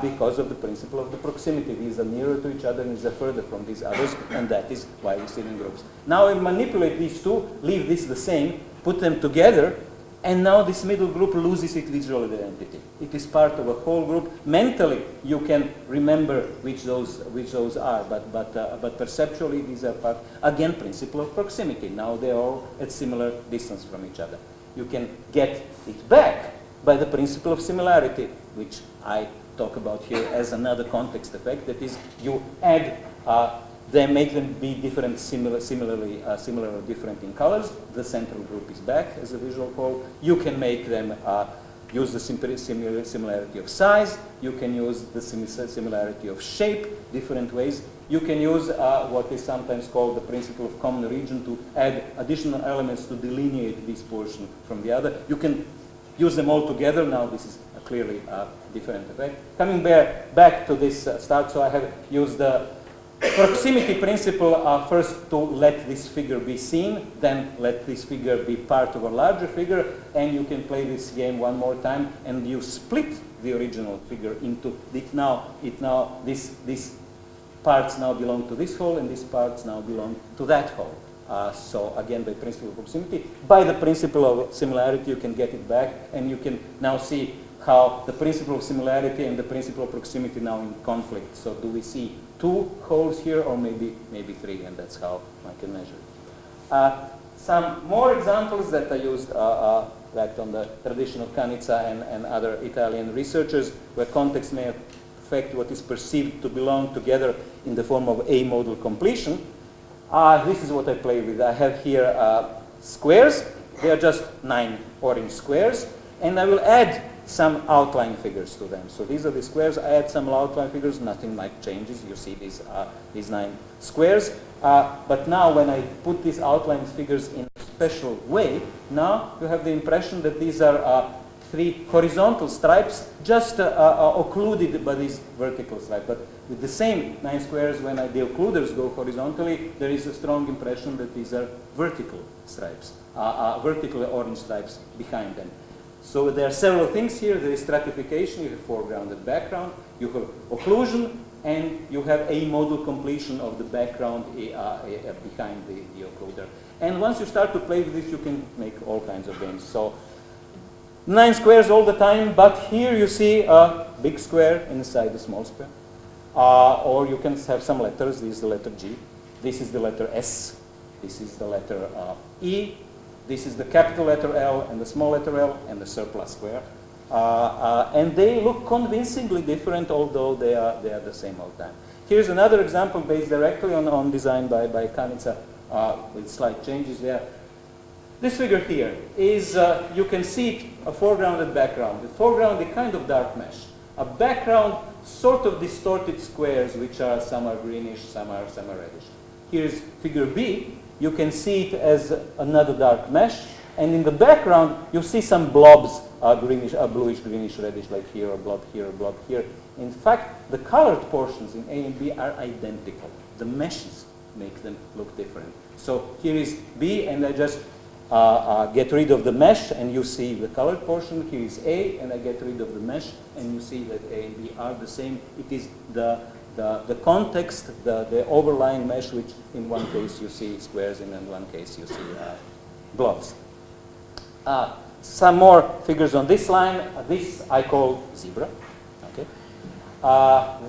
Speaker 5: Because of the principle of the proximity. These are nearer to each other and these are further from these others, and that is why we see them in groups. Now I manipulate these 2, leave this the same, put them together, and now this middle group loses its visual identity. It is part of a whole group. Mentally, you can remember which those are, but perceptually these are part, again, principle of proximity. Now they are all at similar distance from each other. You can get it back by the principle of similarity, which I talk about here as another context effect. That is, you add, they make them be different, similar or different in colors. The central group is back as a visual whole. You can make them use the similarity of size. You can use the similarity of shape, different ways. You can use what is sometimes called the principle of common region to add additional elements to delineate this portion from the other. You can use them all together. Now this is a clearly different effect. Coming back to this start, so I have used the proximity principle first to let this figure be seen, then let this figure be part of a larger figure, and you can play this game one more time, and you split the original figure into these parts now belong to this hole, and these parts now belong to that hole. So again, by principle of proximity, by the principle of similarity, you can get it back, and you can now see how the principle of similarity and the principle of proximity now in conflict. So do we see 2 holes here, or maybe 3, and that's how I can measure it. Some more examples that I used back on the tradition of Kanizsa and other Italian researchers, where context may affect what is perceived to belong together in the form of a-modal completion. This is what I play with. I have here squares. They are just 9 orange squares, and I will add some outline figures to them. So these are the squares. I add some outline figures. Nothing much changes. You see these 9 squares. But now when I put these outline figures in a special way, now you have the impression that these are 3 horizontal stripes just occluded by these vertical stripes. But with the same 9 squares, when the occluders go horizontally, there is a strong impression that these are vertical stripes, vertical orange stripes behind them. So there are several things here. There is stratification, you have foreground and background, you have occlusion, and you have a modal completion of the background behind the occluder. And once you start to play with this, you can make all kinds of games. So 9 squares all the time, but here you see a big square inside the small square. Or you can have some letters. This is the letter G. This is the letter S. This is the letter E. This is the capital letter L and the small letter L and the surplus square. And they look convincingly different, although they are the same all the time. Here's another example based directly on design by Kanizsa with slight changes there. This figure here is, you can see a foreground and background. The foreground, a kind of dark mesh. A background, sort of distorted squares, which are, some are greenish, some are reddish. Here's figure B. You can see it as another dark mesh. And in the background, you see some blobs, greenish, bluish, greenish, reddish, like here, a blob here, a blob here. In fact, the colored portions in A and B are identical. The meshes make them look different. So here is B, and I just get rid of the mesh, and you see the colored portion. Here is A, and I get rid of the mesh, and you see that A and B are the same. It is the context, the overlying mesh, which in one case you see squares, and in one case you see blobs. Some more figures on this line. This I call zebra. Okay.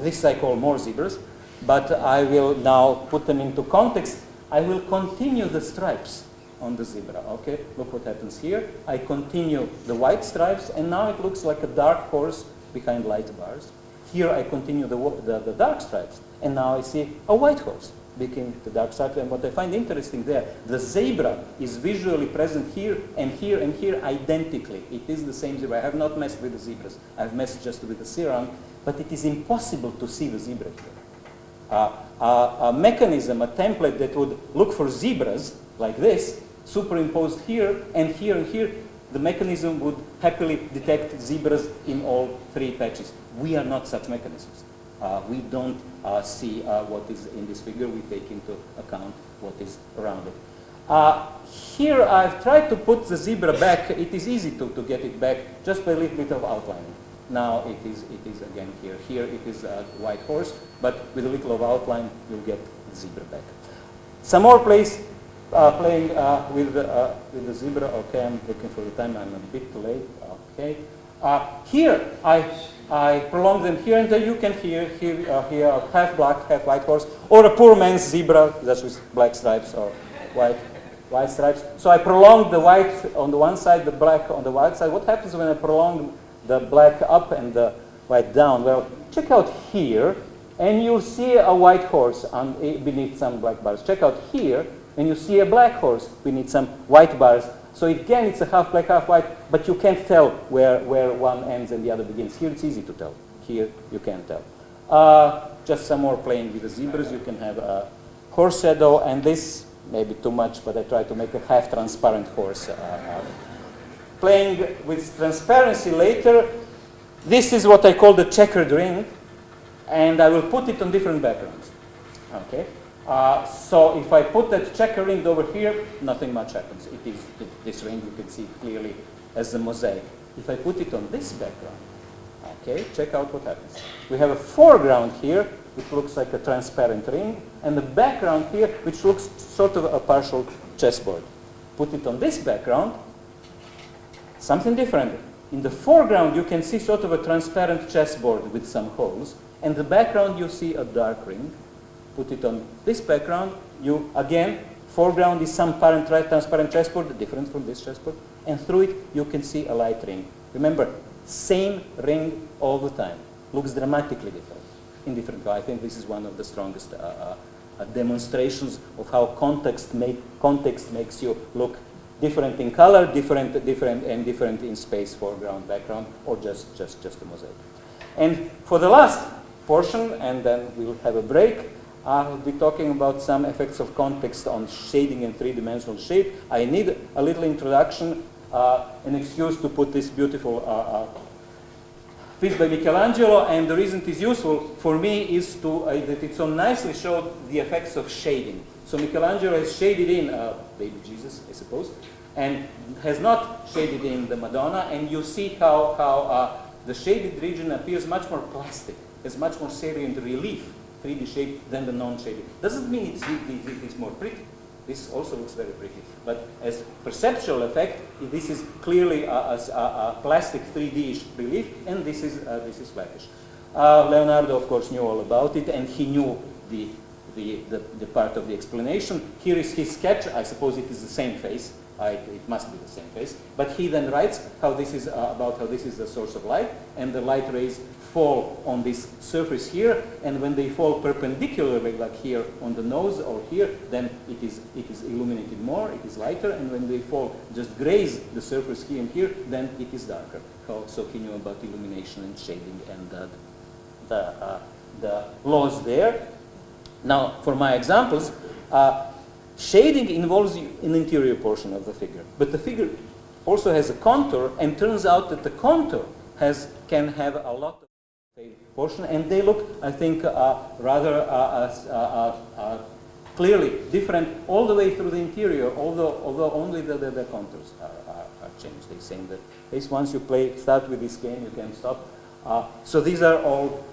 Speaker 5: This I call more zebras, but I will now put them into context. I will continue the stripes on the zebra. Okay, look what happens here. I continue the white stripes, and now it looks like a dark horse behind light bars. Here I continue the dark stripes, and now I see a white horse behind the dark stripes. And what I find interesting there, the zebra is visually present here and here and here identically. It is the same zebra. I have not messed with the zebras. I've messed just with the serum, but it is impossible to see the zebra here. A mechanism, a template that would look for zebras like this, superimposed here and here and here, the mechanism would happily detect zebras in all 3 patches. We are not such mechanisms. We don't see what is in this figure. We take into account what is around it. Here I've tried to put the zebra back. It is easy to get it back just by a little bit of outlining. Now it is again here. Here it is a white horse, but with a little of outline, you'll get the zebra back. Some more playing with the zebra. Okay, I'm looking for the time. I'm a bit late. Okay. Here I prolong them here, and there you can hear here half black, half white horse, or a poor man's zebra, that's with black stripes or white stripes. So I prolong the white on the one side, the black on the white side. What happens when I prolong the black up and the white down? Well, check out here, and you see a white horse beneath some black bars. Check out here, and you see a black horse beneath some white bars. So again, it's a half black, half white, but you can't tell where one ends and the other begins. Here it's easy to tell. Here you can't tell. Just some more playing with the zebras. You can have a horse shadow, and this may be too much, but I try to make a half transparent horse. Playing with transparency later, this is what I call the checkered ring, and I will put it on different backgrounds. Okay. So if I put that checker ring over here, nothing much happens. It is this ring, you can see clearly as a mosaic. If I put it on this background, okay, check out what happens. We have a foreground here, which looks like a transparent ring, and the background here, which looks sort of a partial chessboard. Put it on this background, something different. In the foreground, you can see sort of a transparent chessboard with some holes, and the background you see a dark ring. Put it on this background, you, again, foreground is some transparent chessboard, different from this chessboard, and through it you can see a light ring. Remember, same ring all the time. Looks dramatically different, in different color. I think this is one of the strongest demonstrations of how context makes you look different in color, different in space, foreground, background, or just a mosaic. And for the last portion, and then we'll have a break, I'll be talking about some effects of context on shading and three-dimensional shape. I need a little introduction, an excuse to put this beautiful piece by Michelangelo, and the reason it is useful for me is that it so nicely showed the effects of shading. So Michelangelo has shaded in baby Jesus, I suppose, and has not shaded in the Madonna, and you see how the shaded region appears much more plastic, has much more salient relief, 3D shape, than the non-shaded. Doesn't mean it's more pretty. This also looks very pretty. But as perceptual effect, this is clearly a plastic 3D relief, and this is flattish. Leonardo, of course, knew all about it, and he knew the part of the explanation. Here is his sketch. I suppose it is the same face. It must be the same face. But he then writes how this is about how this is the source of light, and the light rays fall on this surface here, and when they fall perpendicularly, like here on the nose or here, then it is illuminated more, it is lighter, and when they fall, just graze the surface here and here, then it is darker. So he knew about illumination and shading and the laws there. Now, for my examples, shading involves an interior portion of the figure, but the figure also has a contour, and turns out that the contour can have a lot of portion, and they look, I think, rather clearly different all the way through the interior, although only the contours are changed. They're saying that this, once you start with this game, you can't stop. So these are all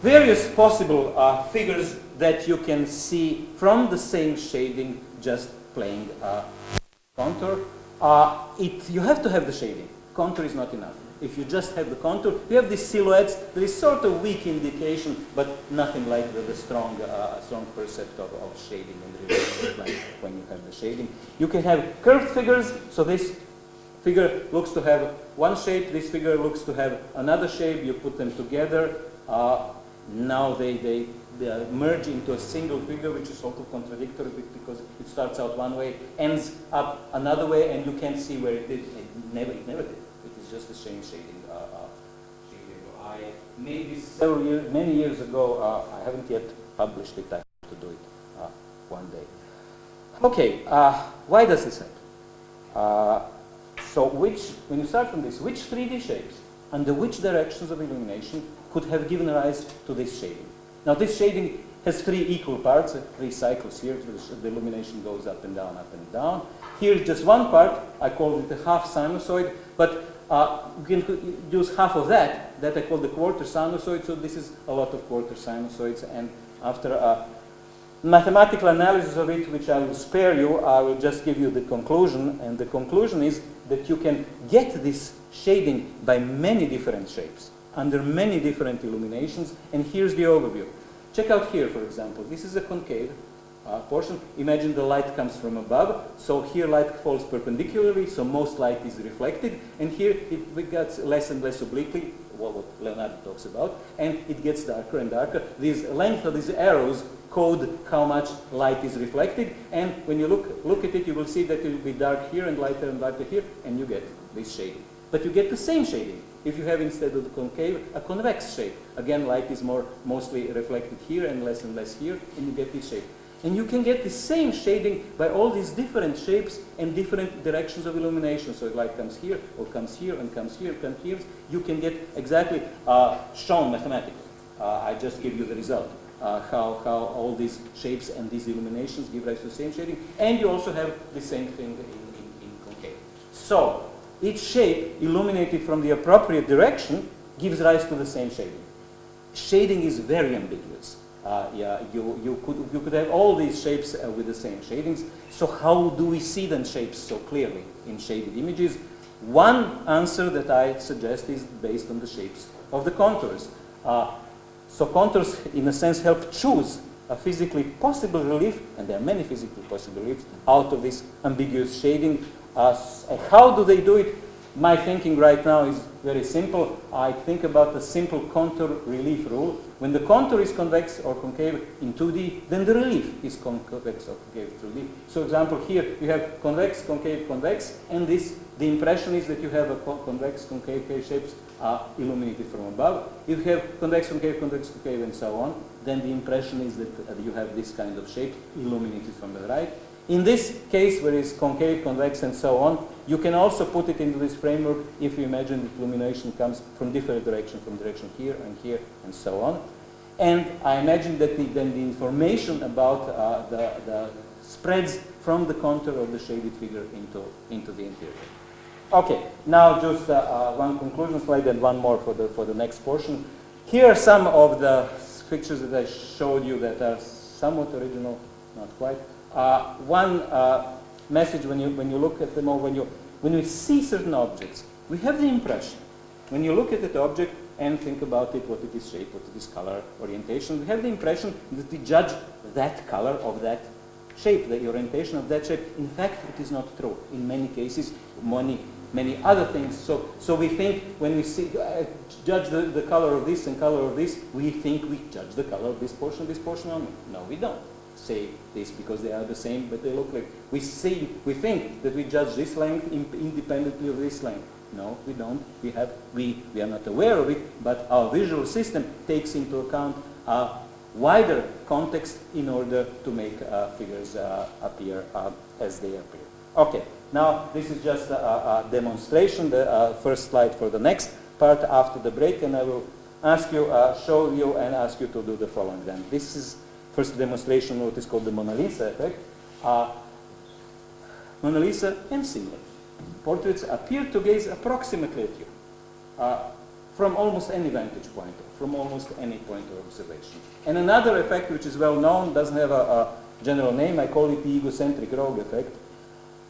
Speaker 5: various possible figures that you can see from the same shading, just playing contour. You have to have the shading. Contour is not enough. If you just have the contour, you have these silhouettes. There is sort of weak indication, but nothing like the strong percept of shading and relief like when you have the shading. You can have curved figures. So this figure looks to have one shape. This figure looks to have another shape. You put them together. Now they merge into a single figure, which is sort of contradictory because it starts out one way, ends up another way, and you can't see where it did. It never did. Just the same shading. I made this many years ago. I haven't yet published it. I have to do it one day. Okay, why does this happen? So when you start from this, which 3D shapes under which directions of illumination could have given rise to this shading? Now this shading has 3 equal parts, 3 cycles here. The illumination goes up and down, up and down. Here is just one part. I call it the half sinusoid, but you can use half of that I call the quarter sinusoid, so this is a lot of quarter sinusoids, and after a mathematical analysis of it, which I will spare you, I will just give you the conclusion, and the conclusion is that you can get this shading by many different shapes, under many different illuminations, and here's the overview. Check out here, for example, this is a concave portion. Imagine the light comes from above, so here light falls perpendicularly, so most light is reflected, and here it gets less and less obliquely, what Leonardo talks about, and it gets darker and darker. This length of these arrows code how much light is reflected, and when you look at it, you will see that it will be dark here and lighter here, and you get this shading. But you get the same shading if you have, instead of the concave, a convex shape. Again, light is mostly reflected here and less here, and you get this shape. And you can get the same shading by all these different shapes and different directions of illumination. So light comes here, or comes here, and comes here, comes here. You can get exactly shown mathematically. I just give you the result. How all these shapes and these illuminations give rise to the same shading. And you also have the same thing in concave. So each shape illuminated from the appropriate direction gives rise to the same shading. Shading is very ambiguous. You could have all these shapes with the same shadings. So how do we see then shapes so clearly in shaded images? One answer that I suggest is based on the shapes of the contours. So contours, in a sense, help choose a physically possible relief, and there are many physically possible reliefs, out of this ambiguous shading. How do they do it? My thinking right now is very simple. I think about the simple contour relief rule. When the contour is convex or concave in 2D, then the relief is convex or concave 3D. So, for example, here you have convex, concave, convex, and the impression is that you have a convex, concave shapes illuminated from above. If you have convex, concave, and so on, then the impression is that you have this kind of shape illuminated from the right. In this case, where it's concave, convex, and so on, you can also put it into this framework if you imagine that illumination comes from different directions, from direction here, and so on. And I imagine that then the information about the spreads from the contour of the shaded figure into the interior. Okay, now just one conclusion slide and one more for the next portion. Here are some of the pictures that I showed you that are somewhat original, not quite. One message when you look at them, or when you see certain objects, we have the impression, when you look at the object and think about it, what it is shape, what it is color, orientation, we have the impression that we judge that color of that shape, the orientation of that shape. In fact, it is not true. In many cases, many other things. So we think when we judge the color of this and color of this, we think we judge the color of this portion only. No, we don't say this because they are the same, but they look like. We think that we judge this length independently of this length. No, we don't. We are not aware of it, but our visual system takes into account a wider context in order to make figures appear as they appear. Okay, now this is just a demonstration, the first slide for the next part after the break, and I will show you and ask you to do the following then. This is first demonstration of what is called the Mona Lisa effect. Mona Lisa and similar portraits appear to gaze approximately at you from almost any vantage point, from almost any point of observation. And another effect which is well known, doesn't have a general name, I call it the egocentric road effect.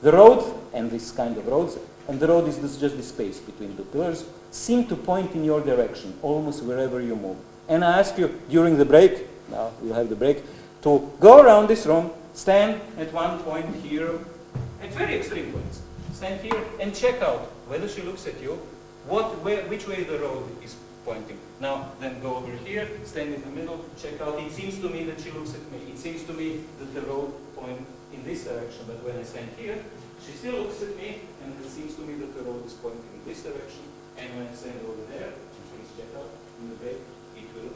Speaker 5: The road, and this kind of roads, and the road is just the space between the pillars, seem to point in your direction, almost wherever you move. And I ask you during the break, now we'll have the break, to go around this room, stand at one point here, at very extreme points. Stand here and check out whether she looks at you, which way the road is pointing. Now, then go over here, stand in the middle, check out. It seems to me that she looks at me. It seems to me that the road points in this direction, but when I stand here, she still looks at me, and it seems to me that the road is pointing in this direction. And when I stand over there, please check out in the break, it will,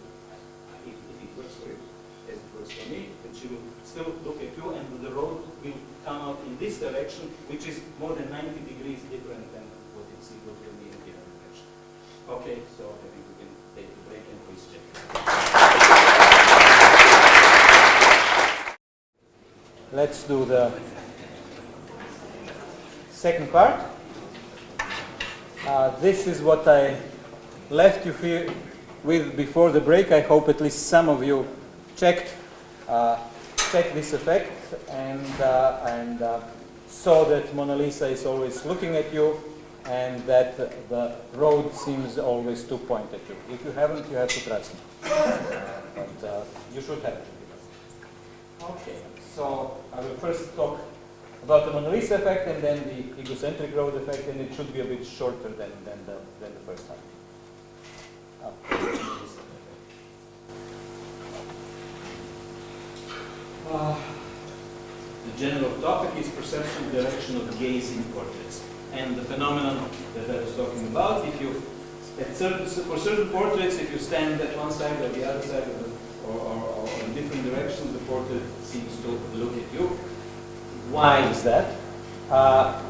Speaker 5: if it works for you, as it works for me, that she will still look at you, and the road will come out in this direction, which is more than 90 degrees different than what it's equal to me in the other direction. Okay, so I think we can take a break and please check. Let's do the second part. This is what I left you here with before the break. I hope at least some of you checked this effect and saw that Mona Lisa is always looking at you and that the road seems always to point at you. If you haven't, you have to trust me. But you should have it. Okay, so I will first talk about the Mona Lisa effect and then the egocentric road effect, and it should be a bit shorter than the first time. The general topic is perception direction of gaze in portraits. And the phenomenon that I was talking about, if you, for certain portraits, if you stand at one side or the other side or in different directions, the portrait seems to look at you. Why is that?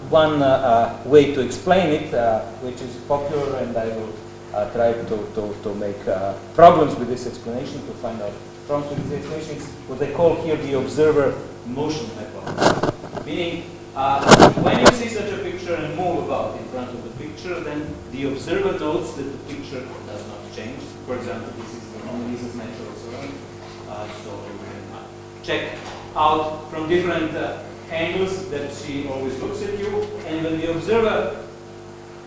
Speaker 5: One way to explain it, which is popular, and I will try to make problems with this explanation, to find out problems with this explanation, is what they call here the observer motion hypothesis. Meaning, when you see such a picture and move about in front of the picture, then the observer notes that the picture does not change. For example, this is the Mona Lisa's natural surrounding. So you can check out from different angles that she always looks at you, and when the observer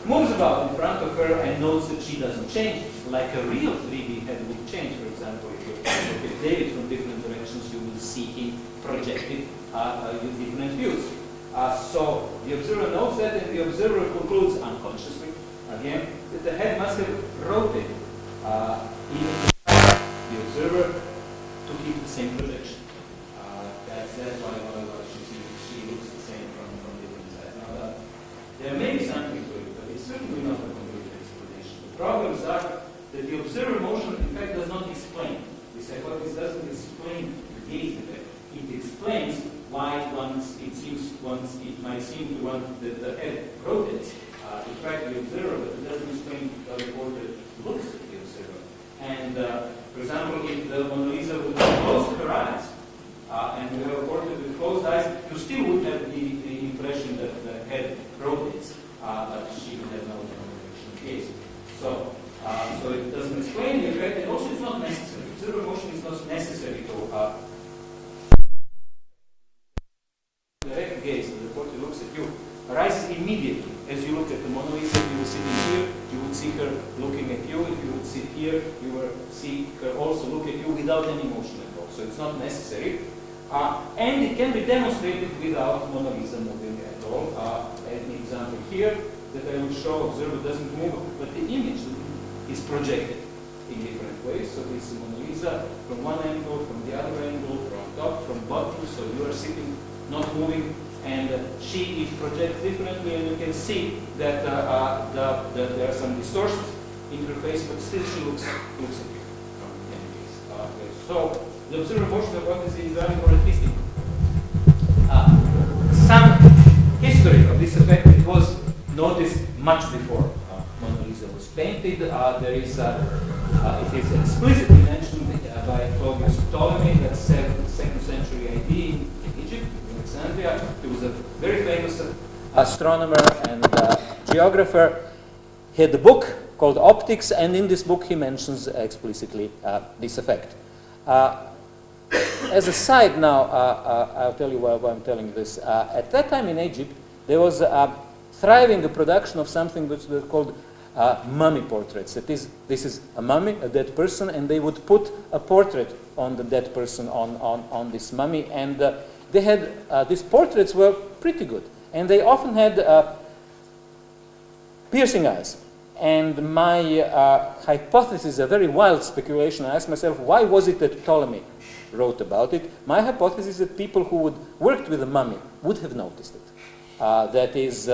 Speaker 5: moves about in front of her and notes that she doesn't change, like a real 3D head would change. For example, if you look at David from different directions, you will see him projected with different views. So the observer knows that, and the observer concludes unconsciously, again, that the head must have rotated in the observer to keep the same projection. That's why she looks the same from different sides. Now, there may be something to it, but it's certainly not a complete explanation. The problems are that the observer motion, in fact, does not explain. This hypothesis doesn't explain the gaze effect. It explains why it might seem to one that the head rotates to track the observer, but it doesn't explain how the portrait looks at the observer. And for example, if the Mona Lisa would close her eyes, and you have a portrait with closed eyes, you still would have the impression that the head rotates, but she would have no gaze. So it doesn't explain the effect, and also it's not necessary. Observer motion is not necessary to direct gaze. The reporter looks at you, arises immediately. As you look at the Mona Lisa, if you were sitting here, you would see her looking at you. If you would sit here, you would see her also look at you without any motion at all. So it's not necessary. And it can be demonstrated without Mona Lisa moving at all. An example here that I will show, observer doesn't move, but the image is projected in different ways. So this is Mona Lisa from one angle, from the other angle, from top, from bottom. So you are sitting, not moving, and she is projected differently, and you can see that there are some distortions in her face, but still she looks at you from any case. So the observer motion hypothesis is valid for at least some history of this effect. It was noticed much before Mona Lisa was painted. There is it is explicitly mentioned by Claudius Ptolemy, that's 2nd century AD in Egypt, in Alexandria. He was a very famous astronomer and geographer. He had a book called Optics, and in this book he mentions explicitly this effect. As a side now, I'll tell you why I'm telling this. At that time in Egypt, there was thriving the production of something which was called mummy portraits. This is a mummy, a dead person, and they would put a portrait on the dead person on this mummy, and they had these portraits were pretty good, and they often had piercing eyes. And my hypothesis, a very wild speculation, I asked myself, why was it that Ptolemy wrote about it? My hypothesis is that people who would worked with a mummy would have noticed it. That is,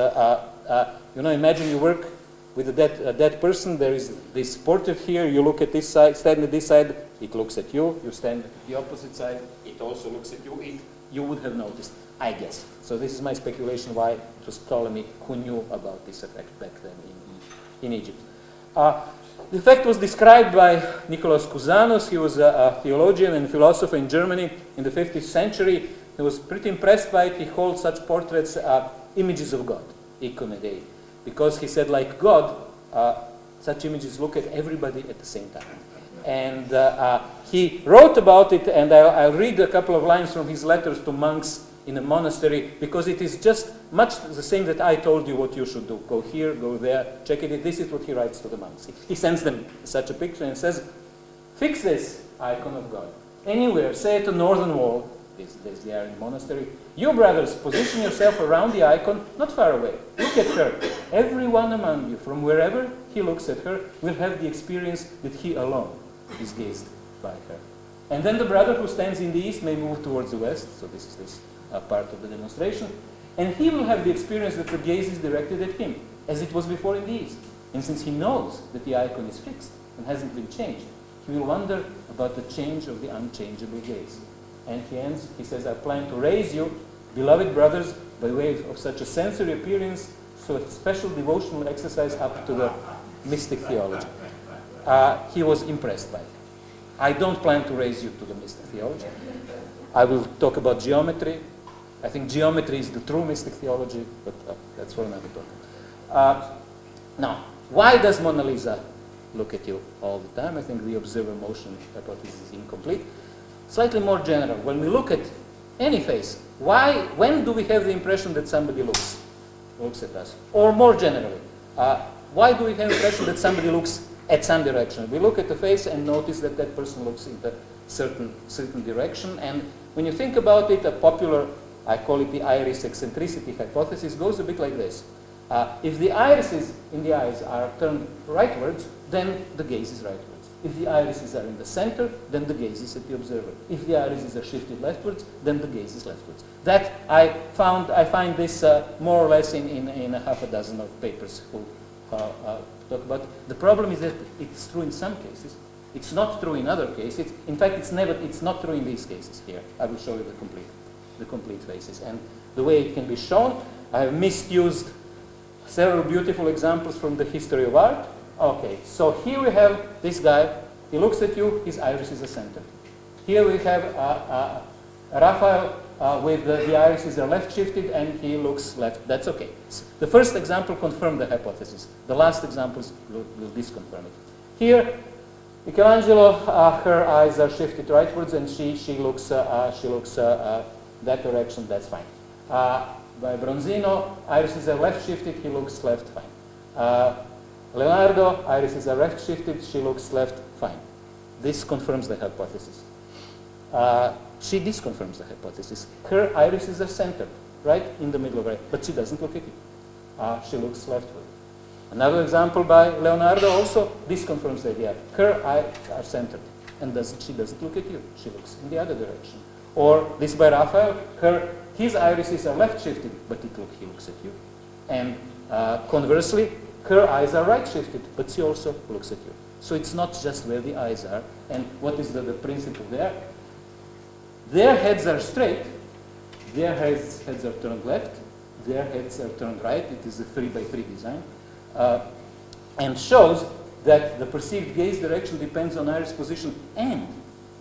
Speaker 5: imagine you work with a dead person. There is this portrait here. You look at this side, stand at this side. It looks at you. You stand at the opposite side. It also looks at you. You would have noticed, I guess. So this is my speculation why it was Ptolemy who knew about this effect back then in Egypt. The effect was described by Nicholas Cusanus. He was a theologian and philosopher in Germany in the 15th century. He was pretty impressed by it. He called such portraits images of God, icone Dei, because he said, like God, such images look at everybody at the same time. And he wrote about it, and I'll read a couple of lines from his letters to monks in a monastery, because it is just much the same that I told you what you should do. Go here, go there, check it. This is what he writes to the monks. He sends them such a picture and says, fix this icon of God anywhere, say at the northern wall. They are in the monastery. You, brothers, position yourself around the icon, not far away. Look at her. Everyone among you, from wherever he looks at her, will have the experience that he alone is gazed by her. And then the brother who stands in the east may move towards the west. So this is this part of the demonstration. And he will have the experience that the gaze is directed at him, as it was before in the east. And since he knows that the icon is fixed and hasn't been changed, he will wonder about the change of the unchangeable gaze. And he ends, he says, I plan to raise you, beloved brothers, by way of such a sensory appearance, so a special devotional exercise up to the mystic theology. He was impressed by it. I don't plan to raise you to the mystic theology. I will talk about geometry. I think geometry is the true mystic theology, but that's for another talk. Now, why does Mona Lisa look at you all the time? I think the observer motion hypothesis is incomplete. Slightly more general, when we look at any face, when do we have the impression that somebody looks at us? Or more generally, why do we have the impression that somebody looks at some direction? We look at the face and notice that that person looks in a certain direction. And when you think about it, a popular, I call it the iris eccentricity hypothesis, goes a bit like this. If the irises in the eyes are turned rightwards, then the gaze is rightwards. If the irises are in the center, then the gaze is at the observer. If the irises are shifted leftwards, then the gaze is leftwards. That I find this more or less in a half a dozen of papers who talk about it. The problem is that it's true in some cases. It's not true in other cases. In fact, it's not true in these cases here. I will show you the complete faces. And the way it can be shown, I have misused several beautiful examples from the history of art. Okay, so here we have this guy. He looks at you. His iris is a center. Here we have Raphael, with the irises are left shifted and he looks left. That's okay. The first example confirmed the hypothesis. The last examples will disconfirm it. Here, Michelangelo, her eyes are shifted rightwards and she looks that direction. That's fine. By Bronzino, irises are left shifted. He looks left. Fine. Leonardo, irises are left shifted. She looks left. Fine. This confirms the hypothesis. She disconfirms the hypothesis. Her irises are centered, right in the middle of her, but she doesn't look at you. She looks leftward. Another example by Leonardo also disconfirms the idea. Her eyes are centered, and she doesn't look at you. She looks in the other direction. Or this by Raphael, his irises are left shifted, but he looks at you. And conversely, her eyes are right shifted, but she also looks at you. So it's not just where the eyes are. And what is the principle there? Their heads are straight, their heads are turned left, their heads are turned right. It is a 3x3 design. And shows that the perceived gaze direction depends on iris position and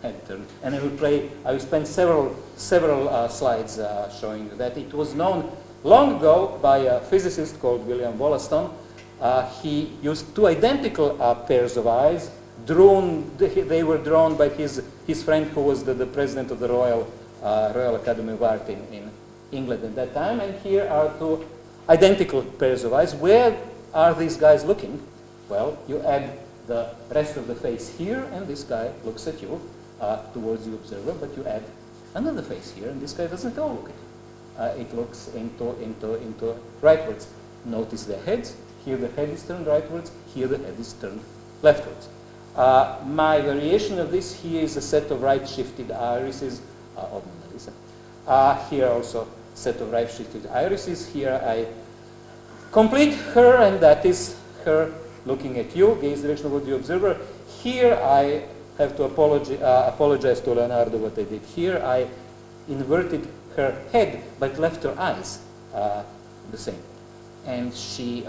Speaker 5: head turn. And I will spend several slides showing you that. It was known long ago by a physicist called William Wollaston. He used two identical pairs of eyes. They were drawn by his friend who was the president of the Royal Academy of Art in England at that time. And here are two identical pairs of eyes. Where are these guys looking? Well, you add the rest of the face here, and this guy looks at you towards the observer, but you add another face here, and this guy doesn't at all look at you. It looks into rightwards. Notice the heads. Here the head is turned rightwards. Here the head is turned leftwards. My variation of this here is a set of right-shifted irises of Mona Lisa. Here also set of right-shifted irises. Here I complete her, and that is her looking at you, gaze direction of the observer. Here I have to apologize to Leonardo what I did here. I inverted her head, but left her eyes the same. And she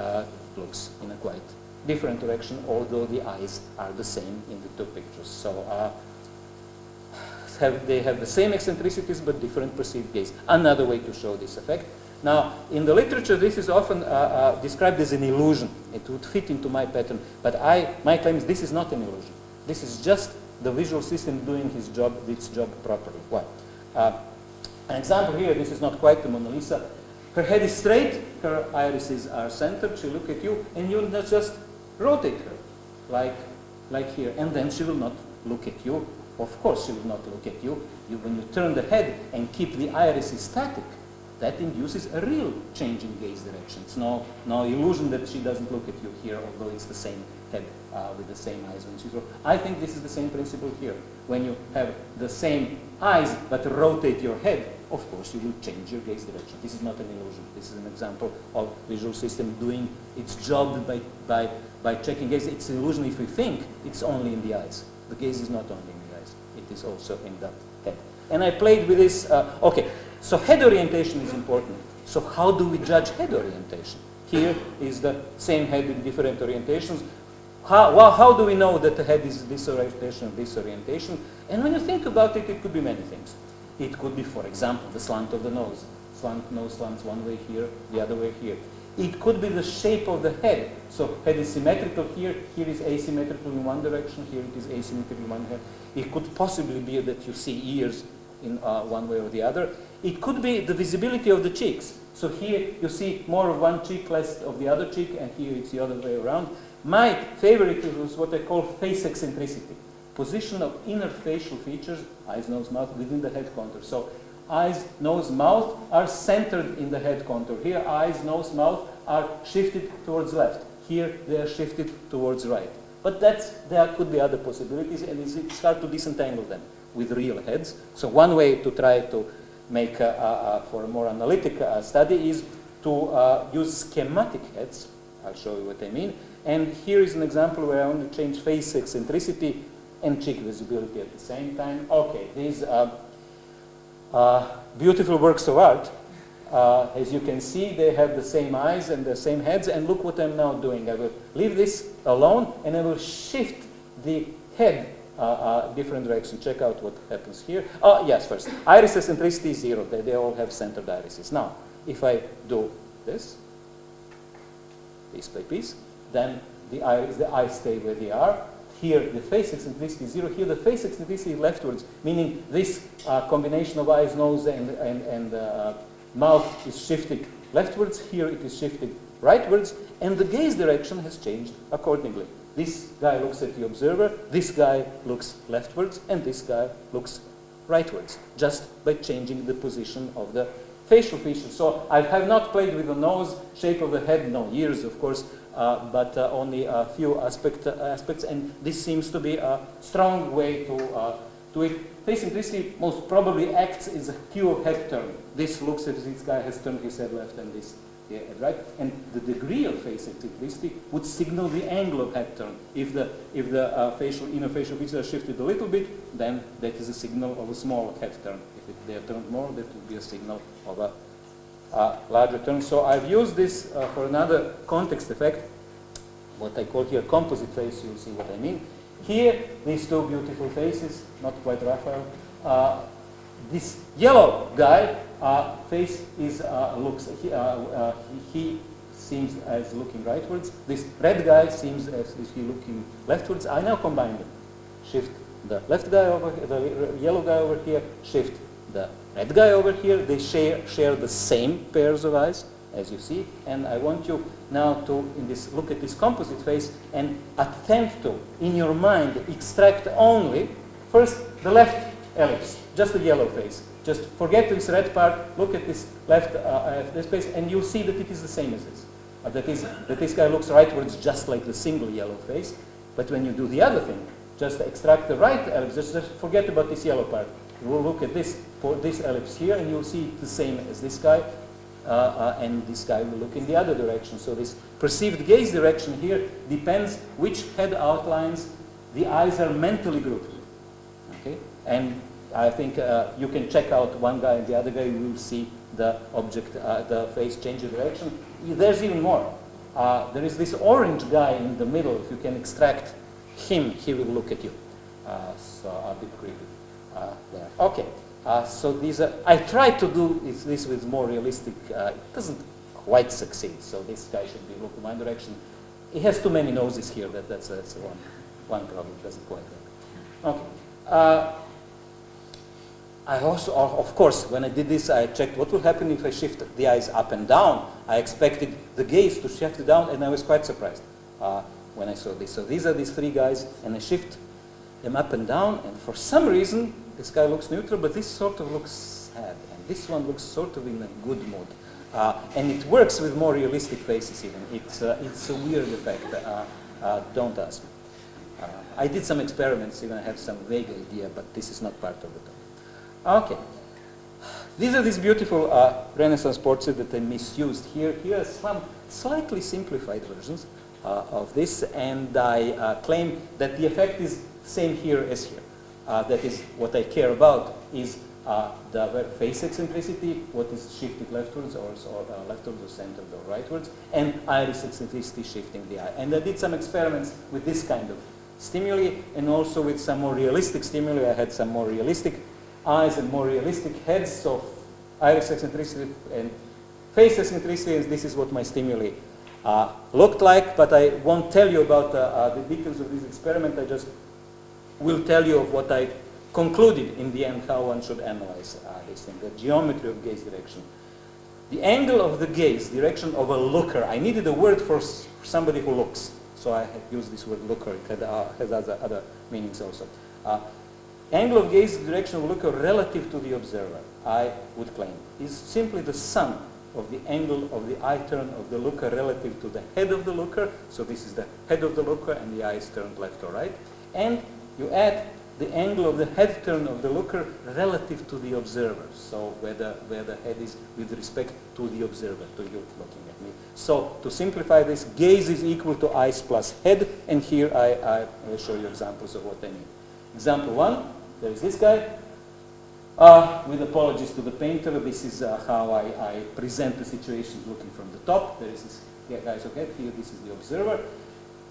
Speaker 5: looks in a quite different direction, although the eyes are the same in the two pictures. So they have the same eccentricities, but different perceived gaze. Another way to show this effect. Now, in the literature, this is often described as an illusion. It would fit into my pattern, but my claim is this is not an illusion. This is just the visual system doing its job properly. Why? An example here, this is not quite the Mona Lisa. Her head is straight, her irises are centered, she looks at you, and you just rotate her, like here, and then she will not look at you. Of course she will not look at you. When you turn the head and keep the irises static, that induces a real change in gaze direction. It's no illusion that she doesn't look at you here, although it's the same head with the same eyes when she's rotating. I think this is the same principle here. When you have the same eyes but rotate your head, of course you will change your gaze direction. This is not an illusion. This is an example of visual system doing its job by checking gaze. It's an illusion if we think it's only in the eyes. The gaze is not only in the eyes. It is also in the head. And I played with this. Okay. So head orientation is important. So how do we judge head orientation? Here is the same head in different orientations. How do we know that the head is this orientation or this orientation? And when you think about it, it could be many things. It could be, for example, the slant of the nose. Nose slants one way here, the other way here. It could be the shape of the head. So head is symmetrical here, here is asymmetrical in one direction, here it is asymmetrical in one head. It could possibly be that you see ears in one way or the other. It could be the visibility of the cheeks. So here you see more of one cheek, less of the other cheek, and here it's the other way around. My favorite is what I call face eccentricity. Position of inner facial features, eyes, nose, mouth, within the head contour. So eyes, nose, mouth are centered in the head contour. Here eyes, nose, mouth are shifted towards left. Here they are shifted towards right. But there could be other possibilities, and it's hard to disentangle them with real heads. So one way to try to make for a more analytic study is to use schematic heads. I'll show you what I mean. And here is an example where I only change face eccentricity and cheek visibility at the same time. Okay, these beautiful works of art. As you can see, they have the same eyes and the same heads. And look what I'm now doing. I will leave this alone, and I will shift the head different direction. Check out what happens here. Oh, yes, first. Iris eccentricity is 0. They all have centered irises. Now, if I do this, piece by piece, then the eyes stay where they are. Here, the face eccentricity is 0. Here, the face eccentricity is leftwards, meaning this combination of eyes, nose, and mouth is shifted leftwards. Here, it is shifted rightwards, and the gaze direction has changed accordingly. This guy looks at the observer, this guy looks leftwards, and this guy looks rightwards, just by changing the position of the facial features. So I have not played with the nose, shape of the head, no, years, of course, but only a few aspects, and this seems to be a strong way to it. Face eccentricity most probably acts as a cue of head turn. This looks as this guy has turned his head left, and this head right, and the degree of face eccentricity would signal the angle of head turn. If the inner facial features are shifted a little bit, then that is a signal of a small head turn. If they are turned more, that would be a signal of a larger turn. So I've used this for another context effect, what I call here composite face. You'll see what I mean. Here, these two beautiful faces, not quite Raphael. This yellow guy face is he seems as looking rightwards. This red guy seems as if he looking leftwards. I now combine them. Shift the left guy over here, the yellow guy over here. Shift the red guy over here. They share the same pairs of eyes, as you see. And I want you now to look at this composite face and attempt to, in your mind, extract only first the left ellipse, just the yellow face. Just forget this red part, look at this left this face, and you'll see that it is the same as this. That this guy looks rightwards just like the single yellow face. But when you do the other thing, just extract the right ellipse, just forget about this yellow part. You will look at this ellipse here, and you'll see the same as this guy, and this guy will look in the other direction. So this perceived gaze direction here depends which head outlines the eyes are mentally grouped. Okay, and I think you can check out one guy and the other guy. You will see the object, the face change the direction. There's even more. There is this orange guy in the middle. If you can extract him, he will look at you. So I'll be creepy there. Okay. So these are, I tried to do this with more realistic. It doesn't quite succeed. So this guy should be looking my direction. He has too many noses here. That's one problem. It doesn't quite work. Okay. I also, of course, when I did this, I checked what will happen if I shift the eyes up and down. I expected the gaze to shift down, and I was quite surprised when I saw this. So these are these three guys, and I shift them up and down, and for some reason, this guy looks neutral, but this sort of looks sad, and this one looks sort of in a good mood. And it works with more realistic faces even. It's a weird effect. Don't ask me. I did some experiments, even I have some vague idea, but this is not part of it. Okay. These are these beautiful Renaissance portraits that I misused here. Here are some slightly simplified versions of this, and I claim that the effect is same here as here. That is, what I care about is the face eccentricity, what is shifted leftwards or leftwards or centered or rightwards, and iris eccentricity shifting the eye. And I did some experiments with this kind of stimuli, and also with some more realistic stimuli. I had some more realistic eyes and more realistic heads, so iris eccentricity and face eccentricity, and this is what my stimuli looked like, but I won't tell you about the details of this experiment. I just will tell you of what I concluded in the end, how one should analyze this thing, the geometry of gaze direction. The angle of the gaze direction of a looker, I needed a word for somebody who looks, so I had used this word looker. It has other meanings also. Angle of gaze direction of a looker relative to the observer, I would claim, is simply the sum of the angle of the eye turn of the looker relative to the head of the looker. So this is the head of the looker, and the eye is turned left or right. And you add the angle of the head turn of the looker relative to the observer. So where the head is with respect to the observer, to you looking at me. So to simplify this, gaze is equal to eyes plus head, and here I will show you examples of what I mean. Example 1, there is this guy. With apologies to the painter, this is how I present the situations looking from the top. There is this guy's head here, this is the observer.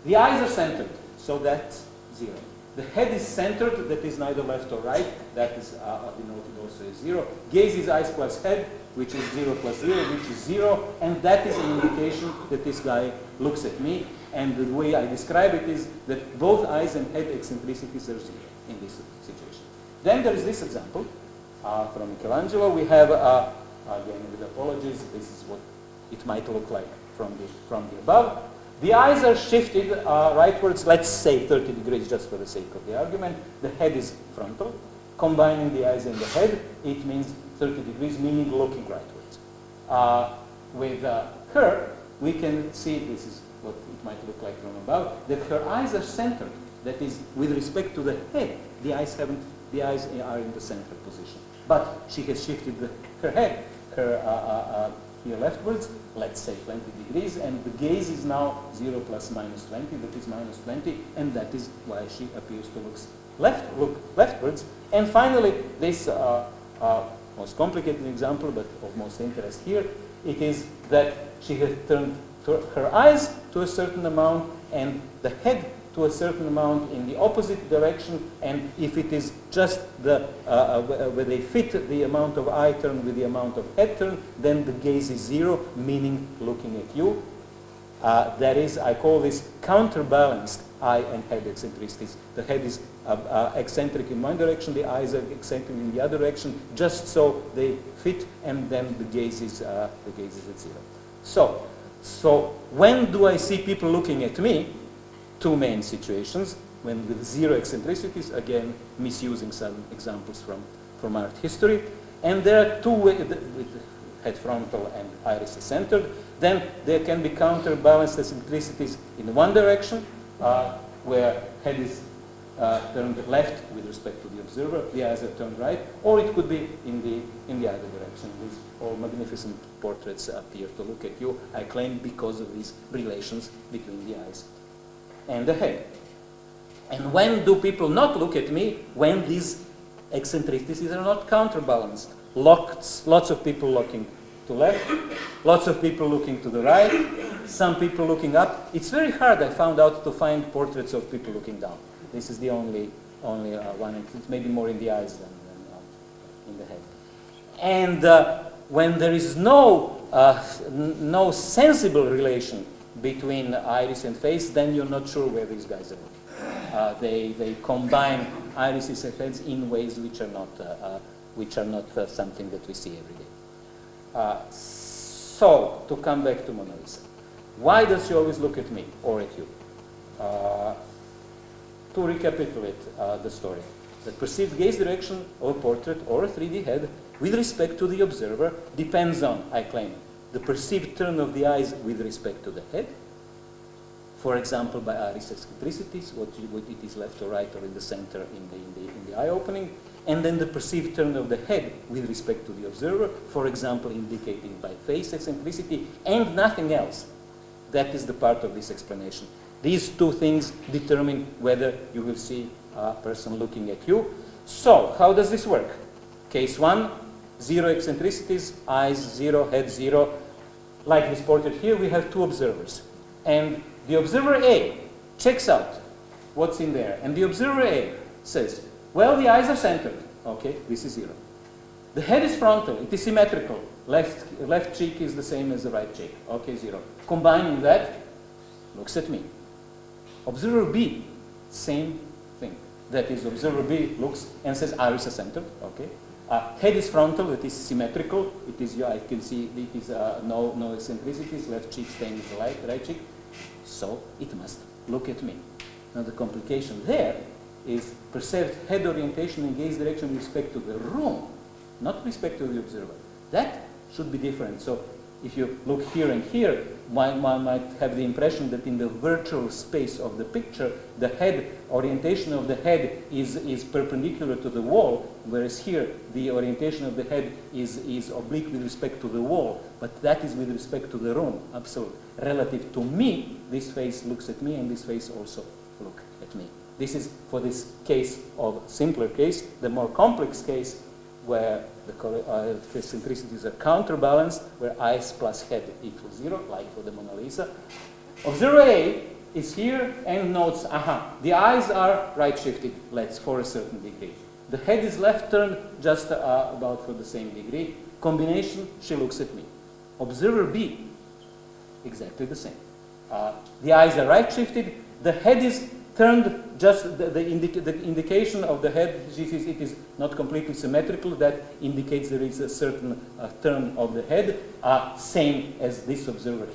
Speaker 5: The eyes are centered, so that's 0. The head is centered, that is neither left or right, that is denoted also as 0. Gaze is eyes plus head, which is 0 plus 0, which is 0, and that is an indication that this guy looks at me, and the way I describe it is that both eyes and head eccentricities are 0 in this situation. Then there is this example from Michelangelo. We have, again with apologies, this is what it might look like from the above. The eyes are shifted rightwards, let's say 30 degrees just for the sake of the argument. The head is frontal. Combining the eyes and the head, it means 30 degrees, meaning looking rightwards. With her, we can see, this is what it might look like from above, that her eyes are centered. That is, with respect to the head, the eyes are in the central position. But she has shifted her head, here leftwards, let's say 20 degrees, and the gaze is now 0 plus minus 20, that is minus 20, and that is why she appears to look leftwards. And finally, this most complicated example, but of most interest here, it is that she has turned her eyes to a certain amount and the head to a certain amount in the opposite direction, and if it is just where they fit the amount of eye turn with the amount of head turn, then the gaze is 0, meaning looking at you. That is, I call this counterbalanced eye and head eccentricities. The head is eccentric in one direction, the eyes are eccentric in the other direction, just so they fit, and then the gaze is at 0. So when do I see people looking at me? Two main situations. When with 0 eccentricities, again misusing some examples from art history, and there are two ways with head frontal and iris centered. Then there can be counterbalanced eccentricities in one direction, where head is turned left with respect to the observer, the eyes are turned right, or it could be in the other direction. These all magnificent portraits appear to look at you, I claim, because of these relations between the eyes and the head. And when do people not look at me? When these eccentricities are not counterbalanced. Lots of people looking to left, lots of people looking to the right, some people looking up. It's very hard, I found out, to find portraits of people looking down. This is the only one. It's maybe more in the eyes than in the head. And when there is no sensible relation between iris and face, then you're not sure where these guys are looking. They combine irises and heads in ways which are not something that we see every day. So, to come back to Mona Lisa, why does she always look at me or at you? To recapitulate the story, the perceived gaze direction of a portrait or a 3D head with respect to the observer depends on, I claim, the perceived turn of the eyes with respect to the head, for example, by iris eccentricities, what it is left or right or in the center in the eye opening, and then the perceived turn of the head with respect to the observer, for example, indicated by face eccentricity, and nothing else. That is the part of this explanation. These two things determine whether you will see a person looking at you. So, how does this work? Case 1, 0 eccentricities, eyes 0, head 0. Like this portrait here, we have two observers. And the observer A checks out what's in there. And the observer A says, well, the eyes are centered. Okay, this is 0. The head is frontal. It is symmetrical. Left cheek is the same as the right cheek. Okay, 0. Combining that, looks at me. Observer B, same thing. That is, observer B looks and says iris is centered. Okay. Head is frontal, it is symmetrical. It is, I can see it is no eccentricities, left cheek staying with the right cheek. So it must look at me. Now the complication there is perceived head orientation and gaze direction with respect to the room, not with respect to the observer. That should be different. So if you look here and here, one might have the impression that in the virtual space of the picture, the head orientation of the head is perpendicular to the wall, whereas here the orientation of the head is oblique with respect to the wall, but that is with respect to the room, absolutely. Relative to me, this face looks at me and this face also look at me. This is for this case of simpler case. The more complex case where the eccentricities are counterbalanced, where eyes plus head equals 0, like for the Mona Lisa. Observer A is here and notes, aha, the eyes are right shifted, let's, for a certain degree. The head is left turned just about for the same degree. Combination, she looks at me. Observer B, exactly the same. The eyes are right shifted, the head is turned, just the indication of the head, she sees it is not completely symmetrical, that indicates there is a certain turn of the head, same as this observer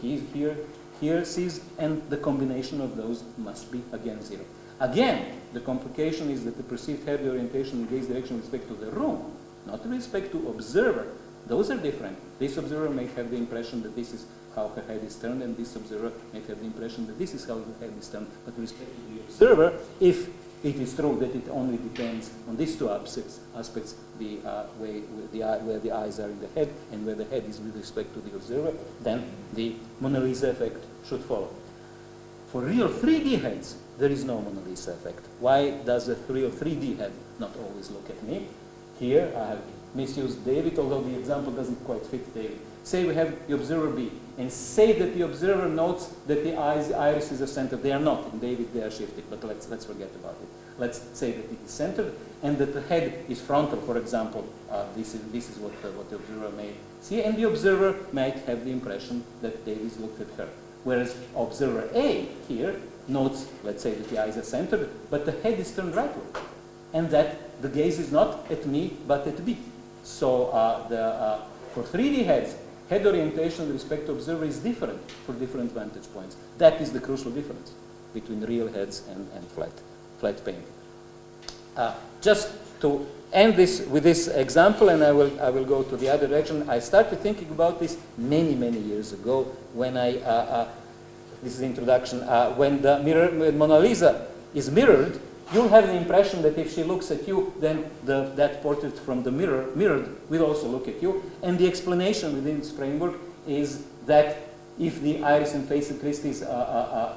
Speaker 5: here sees, and the combination of those must be again 0. Again, the complication is that the perceived head orientation and gaze direction with respect to the room, not with respect to observer. Those are different. This observer may have the impression that this is how her head is turned, and this observer may have the impression that this is how the head is turned. But with respect to the observer, if it is true that it only depends on these two aspects, the way where the eyes are in the head and where the head is with respect to the observer, then the Mona Lisa effect should follow. For real 3D heads, there is no Mona Lisa effect. Why does a real 3D head not always look at me? Here I have misused David, although the example doesn't quite fit David. Say we have the observer B, and say that the observer notes that the irises are centered. They are not. In David, they are shifted, but let's forget about it. Let's say that it is centered, and that the head is frontal, for example. This is what the observer may see, and the observer might have the impression that David looked at her. Whereas observer A here notes, let's say that the eyes are centered, but the head is turned rightward, and that the gaze is not at me, but at B. So for 3D heads, head orientation with respect to observer is different for different vantage points. That is the crucial difference between real heads and flat painting. Just to end this with this example, and I will go to the other direction. I started thinking about this many years ago when this is the introduction, when the Mona Lisa is mirrored, you'll have the impression that if she looks at you, then that portrait from the mirrored will also look at you. And the explanation within this framework is that if the iris and face of Christie's are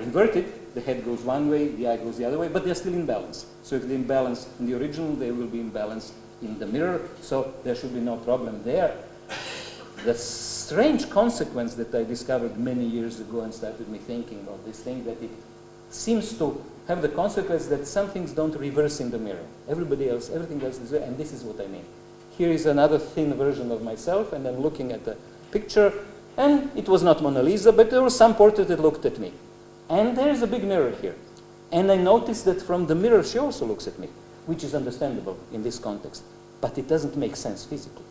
Speaker 5: inverted, the head goes one way, the eye goes the other way, but they're still in balance. So if they're in balance in the original, they will be in balance in the mirror, so there should be no problem there. The strange consequence that I discovered many years ago and started me thinking about this thing, that it seems to have the consequence that some things don't reverse in the mirror. Everything else is there, and this is what I mean. Here is another thin version of myself, and I'm looking at the picture, and it was not Mona Lisa, but there was some portrait that looked at me. And there's a big mirror here. And I noticed that from the mirror she also looks at me, which is understandable in this context. But it doesn't make sense physically.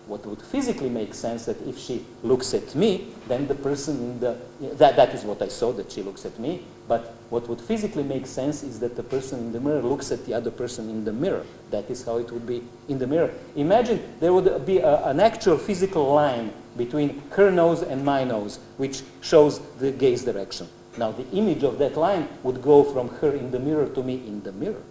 Speaker 5: What would physically make sense that if she looks at me, then the person in the... That is what I saw, that she looks at me. But what would physically make sense is that the person in the mirror looks at the other person in the mirror. That is how it would be in the mirror. Imagine there would be an actual physical line between her nose and my nose, which shows the gaze direction. Now, the image of that line would go from her in the mirror to me in the mirror,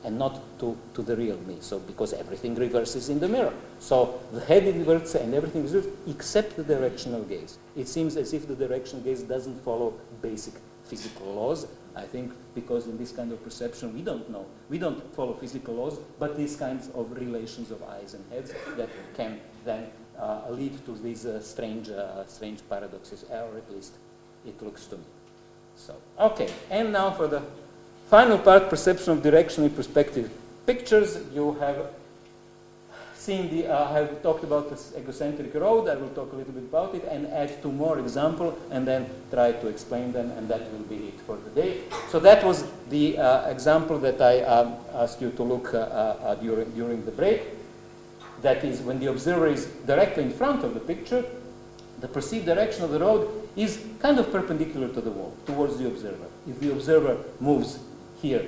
Speaker 5: and not to the real me. So, because everything reverses in the mirror. So, the head inverts and everything reverses except the directional gaze. It seems as if the directional gaze doesn't follow basic physical laws. I think because in this kind of perception we don't know. We don't follow physical laws, but these kinds of relations of eyes and heads that can then lead to these strange paradoxes, or at least it looks to me. So, okay, and now for the final part, perception of direction in perspective pictures. You have seen I have talked about this egocentric road. I will talk a little bit about it and add two more examples and then try to explain them, and that will be it for the day. So that was the example that I asked you to look during the break. That is, when the observer is directly in front of the picture, the perceived direction of the road is kind of perpendicular to the wall, towards the observer. If the observer moves here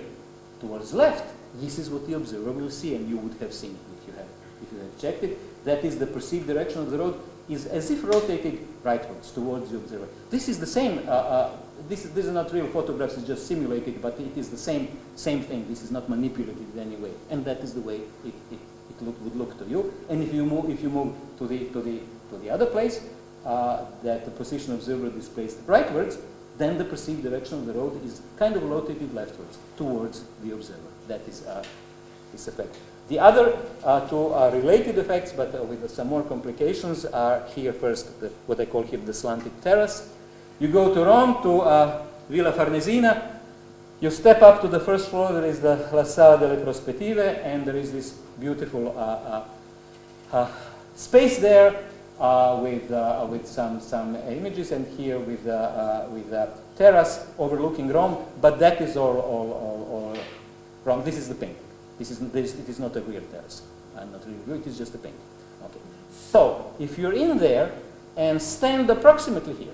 Speaker 5: towards left, this is what the observer will see, and you would have seen it if you had checked it. That is, the perceived direction of the road is as if rotated rightwards towards the observer. This is the same. This is not real photographs; it's just simulated, but it is the same thing. This is not manipulated in any way, and that is the way it would look to you. And if you move to the other place, that the position observer is placed rightwards, then the perceived direction of the road is kind of rotated leftwards towards the observer. That is this effect. The other two are related effects, but with some more complications, are here first, what I call here the slanted terrace. You go to Rome, to Villa Farnesina, you step up to the first floor, there is the La Sala delle Prospettive, and there is this beautiful space there with some images, and here with a terrace overlooking Rome, but that is all wrong. This is the painting. It is not a real terrace. I'm not really, it is just a painting. Okay. So, if you're in there and stand approximately here,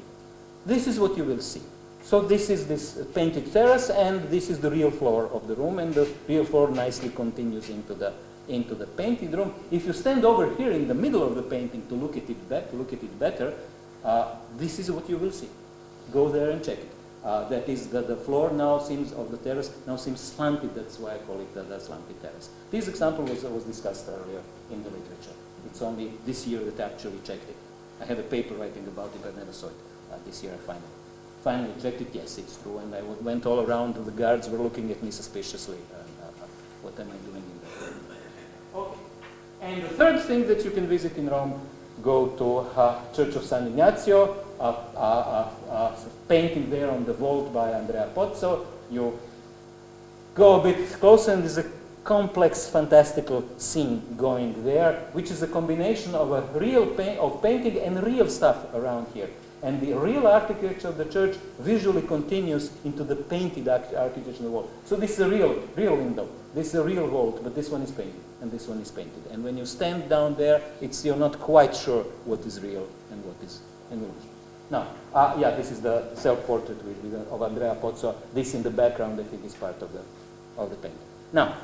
Speaker 5: this is what you will see. So this is this painted terrace, and this is the real floor of the room, and the real floor nicely continues into the painted room. If you stand over here in the middle of the painting to look at it better, this is what you will see. Go there and check it. That is the floor now seems of the terrace now seems slanted. That's why I call it the slanted terrace. This example was discussed earlier in the literature. It's only this year that I actually checked it. I had a paper writing about it, but I never saw it. This year I finally checked it. Yes, it's true. And I went all around, and the guards were looking at me suspiciously. What am I doing in there? Okay. And the third thing that you can visit in Rome, go to Church of San Ignazio, painting there on the vault by Andrea Pozzo. You go a bit closer, and there's a complex, fantastical scene going there, which is a combination of a real painting and real stuff around here. And the real architecture of the church visually continues into the painted architecture of the wall. So this is a real window. This is a real vault, but this one is painted, and this one is painted. And when you stand down there, you're not quite sure what is real and what is an illusion. Now, yeah, this is the self-portrait of Andrea Pozzo. This in the background, I think, is part of the painting. Now,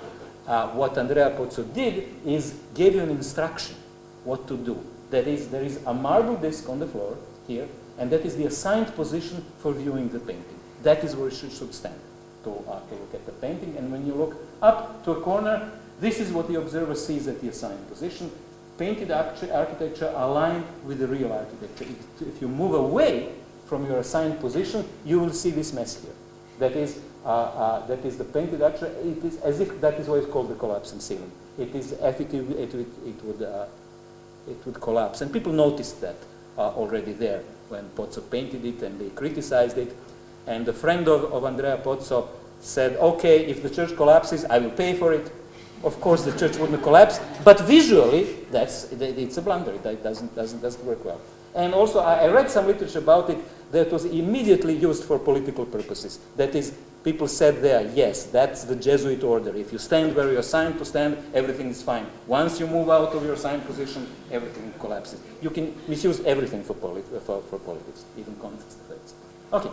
Speaker 5: what Andrea Pozzo did is gave you an instruction what to do. That is, there is a marble disc on the floor here, and that is the assigned position for viewing the painting. That is where you should stand to look at the painting. And when you look up to a corner, this is what the observer sees at the assigned position. Painted architecture aligned with the real architecture. If you move away from your assigned position, you will see this mess here. That is the painted architecture. It is as if that is why it's called the collapsing ceiling. It is as if it would collapse, and people noticed that already there when Pozzo painted it, and they criticized it. And a friend of Andrea Pozzo said, "Okay, if the church collapses, I will pay for it." Of course, the church wouldn't collapse, but visually, it's a blunder. It doesn't work well. And also, I read some literature about it that was immediately used for political purposes. That is, people said there, yes, that's the Jesuit order. If you stand where you're assigned to stand, everything is fine. Once you move out of your assigned position, everything collapses. You can misuse everything for politics, even context effects. Okay.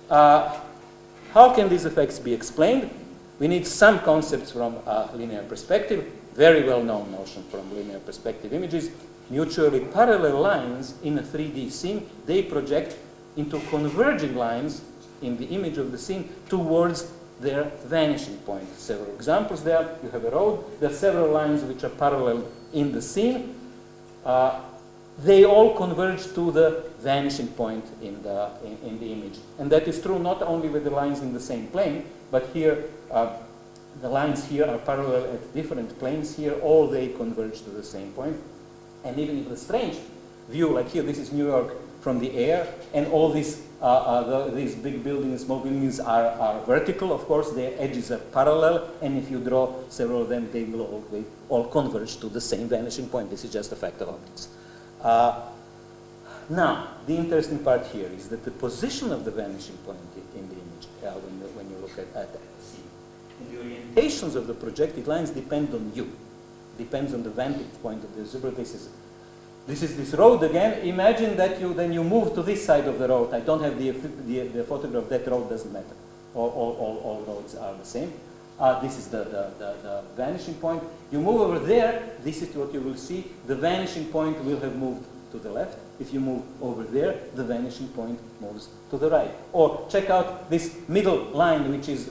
Speaker 5: How can these effects be explained? We need some concepts from linear perspective, very well-known notion from linear perspective images. Mutually parallel lines in a 3D scene, they project into converging lines in the image of the scene towards their vanishing point. Several examples there. You have a road. There are several lines which are parallel in the scene. They all converge to the vanishing point in the image. And that is true not only with the lines in the same plane, but here the lines here are parallel at different planes here. All they converge to the same point. And even in the strange view, like here, this is New York from the air, and all these big buildings, small buildings are vertical, of course, their edges are parallel, and if you draw several of them, they will all converge to the same vanishing point. This is just a fact of optics. Now, the interesting part here is that the position of the vanishing point in the image, when you look at that, the orientations of the projected lines depend on you. Depends on the vantage point of the observer. This is this road again. Imagine that you move to this side of the road. I don't have the photograph. That road doesn't matter. All roads are the same. This is the vanishing point. You move over there. This is what you will see. The vanishing point will have moved to the left. If you move over there, the vanishing point moves to the right. Or check out this middle line, which is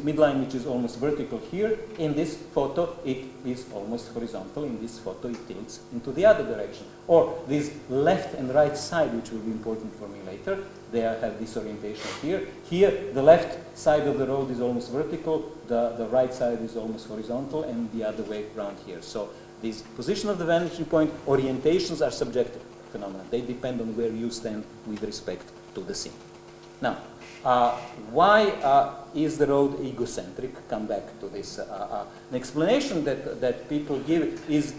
Speaker 5: almost vertical here. In this photo, it is almost horizontal. In this photo, it tilts into the other direction. Or this left and right side, which will be important for me later. They have this orientation here. Here, the left side of the road is almost vertical. The right side is almost horizontal, and the other way around here. So this position of the vanishing point, orientations are subjective phenomena. They depend on where you stand with respect to the scene. Now, why is the road egocentric? Come back to this. An explanation that people give is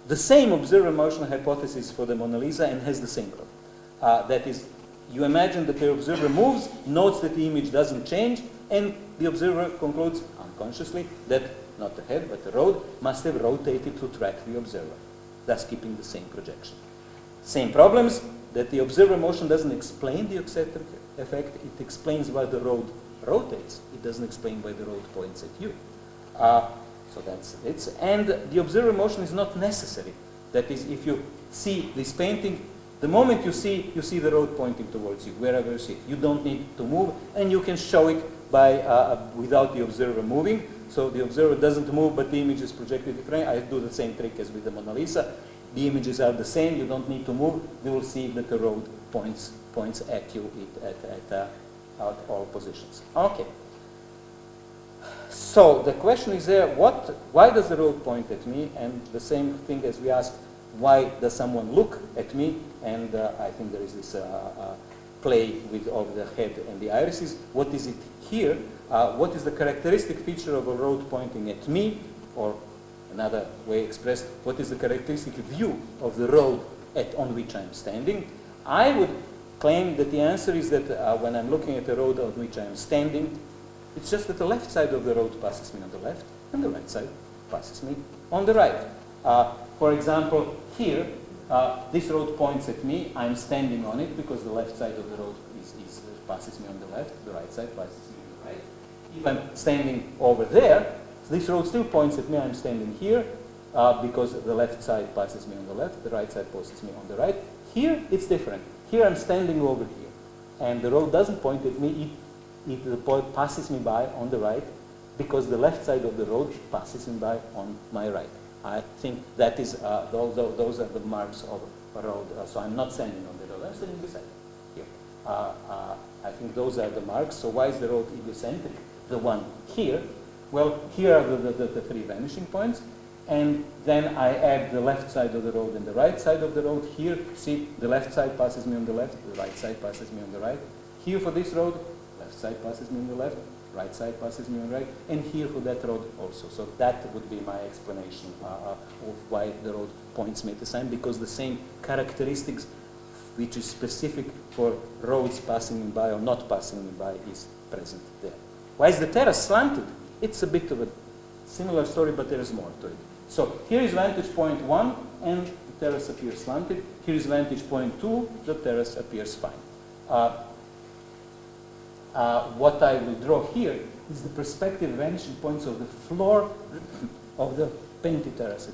Speaker 5: the same observer motion hypothesis for the Mona Lisa and has the same problem. That is, you imagine that the observer moves, notes that the image doesn't change, and the observer concludes unconsciously that not the head, but the road must have rotated to track the observer, thus keeping the same projection. Same problems, that the observer motion doesn't explain the eccentric effect, it explains why the road rotates, it doesn't explain why the road points at you. So that's it. And the observer motion is not necessary. That is, if you see this painting, the moment you see the road pointing towards you, wherever you see it. You don't need to move, and you can show it by without the observer moving. So the observer doesn't move, but the image is projected in frame. I do the same trick as with the Mona Lisa. The images are the same. You don't need to move. You will see that the road points at you at all positions. Okay. So the question is there, why does the road point at me? And the same thing as we asked, why does someone look at me? And I think there is this play of the head and the irises. What is it here? What is the characteristic feature of a road pointing at me? Or another way expressed, what is the characteristic view of the road on which I'm standing? I would claim that the answer is that when I'm looking at the road on which I'm standing, it's just that the left side of the road passes me on the left, and the right side passes me on the right. For example, here, this road points at me. I'm standing on it because the left side of the road passes me on the left, the right side passes me on the right. If I'm standing over there, this road still points at me. I'm standing here because the left side passes me on the left, the right side passes me on the right. Here, it's different. Here, I'm standing over here, and the road doesn't point at me. It passes me by on the right because the left side of the road passes me by on my right. I think that is, those are the marks of a road. So I'm not standing on the road, I'm standing beside it here. I think those are the marks. So why is the road egocentric? The one here, well, here are the three vanishing points. And then I add the left side of the road and the right side of the road. Here, see, the left side passes me on the left, the right side passes me on the right. Here for this road, left side passes me on the left, right side passes me on the right, and here for that road also. So that would be my explanation of why the road points me at the same, because the same characteristics which is specific for roads passing me by or not passing me by is present there. Why is the terrace slanted? It's a bit of a similar story, but there is more to it. So here is vantage point 1, and the terrace appears slanted. Here is vantage point 2, the terrace appears fine. What I will draw here is the perspective vanishing points of the floor of the painted terrace.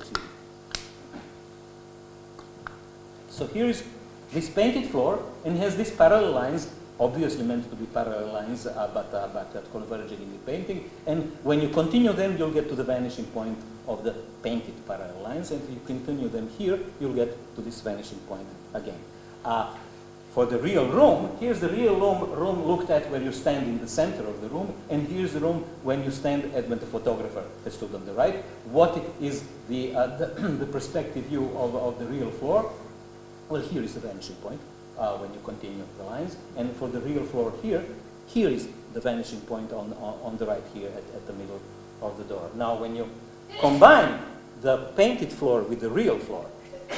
Speaker 5: So here is this painted floor, and has these parallel lines, obviously meant to be parallel lines, but converging in the painting. And when you continue them, you'll get to the vanishing point of the painted parallel lines. And if you continue them here, you'll get to this vanishing point again. For the real room, here's the real room looked at where you stand in the center of the room, and here's the room when you stand at when the photographer has stood on the right. What is the perspective view of the real floor? Well, here is the vanishing point when you continue the lines, and for the real floor here is the vanishing point on the right here at the middle of the door. Now, when you combine the painted floor with the real floor,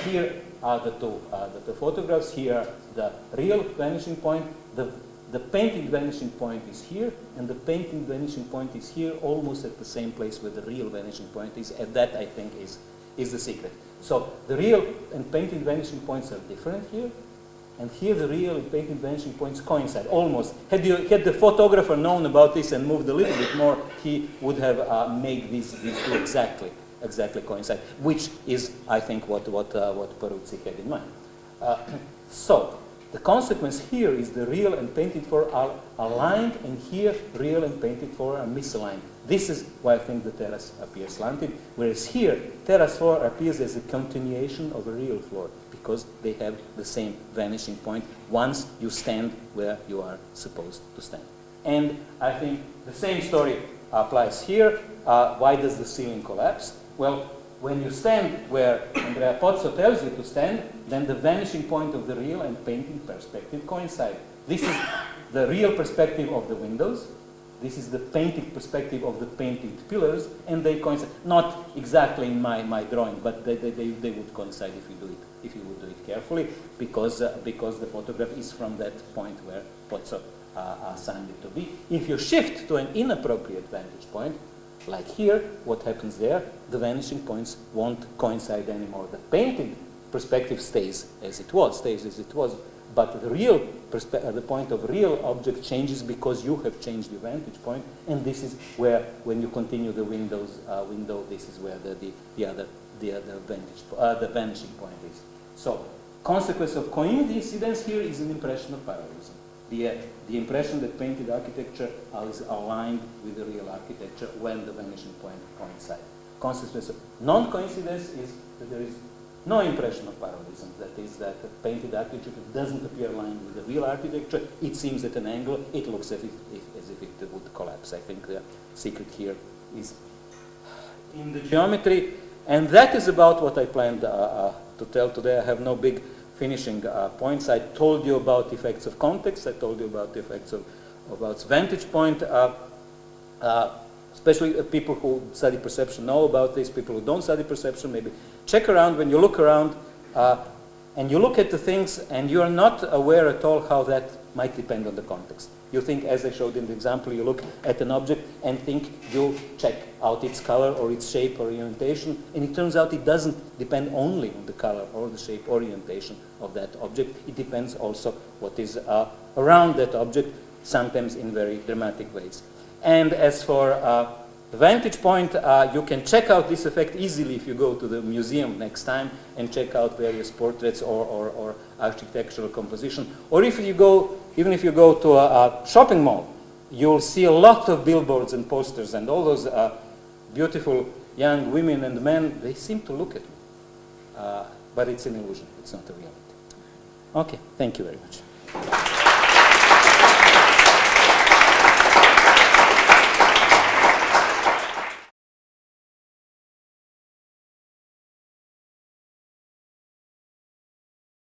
Speaker 5: here are the two photographs. Here, the real vanishing point. The painted vanishing point is here, and the painted vanishing point is here, almost at the same place where the real vanishing point is. And that, I think, is the secret. So the real and painted vanishing points are different here, and here the real and painted vanishing points coincide almost. Had the photographer known about this and moved a little bit more, he would have made these two exactly coincide, which is, I think, what Peruzzi had in mind. So the consequence here is the real and painted floor are aligned, and here real and painted floor are misaligned. This is why I think the terrace appears slanted, whereas here terrace floor appears as a continuation of a real floor because they have the same vanishing point once you stand where you are supposed to stand. And I think the same story applies here. Why does the ceiling collapse? Well, when you stand where Andrea Pozzo tells you to stand, then the vanishing point of the real and painted perspective coincide. This is the real perspective of the windows. This is the painted perspective of the painted pillars, and they coincide. Not exactly in my drawing, but they would coincide if you would do it carefully, because the photograph is from that point where Pozzo assigned it to be. If you shift to an inappropriate vantage point, like here, what happens there? The vanishing points won't coincide anymore. The painted perspective stays as it was, but the real the point of real object changes because you have changed your vantage point, and this is where, when you continue the window, this is where the other vanishing point is. So, consequence of coincidence here is an impression of parallelism. The impression that painted architecture is aligned with the real architecture when the vanishing point coincide. Consequence of non-coincidence is that there is no impression of parallelism. That is, that the painted architecture doesn't appear aligned with the real architecture. It seems at an angle. It looks as if it would collapse. I think the secret here is in the geometry, and that is about what I planned to tell today. I have no big finishing points. I told you about effects of context. I told you about the effects of vantage point. Especially people who study perception know about this. People who don't study perception, maybe check around. When you look around and you look at the things and you are not aware at all how that might depend on the context. You think, as I showed in the example, you look at an object and think you check out its color or its shape or orientation, and it turns out it doesn't depend only on the color or the shape orientation of that object. It depends also what is around that object, sometimes in very dramatic ways. And as for the vantage point, you can check out this effect easily if you go to the museum next time and check out various portraits or architectural composition. Or if you go, even if you go to a shopping mall, you'll see a lot of billboards and posters, and all those beautiful young women and men, they seem to look at me. But it's an illusion, it's not a reality. Okay, thank you very much.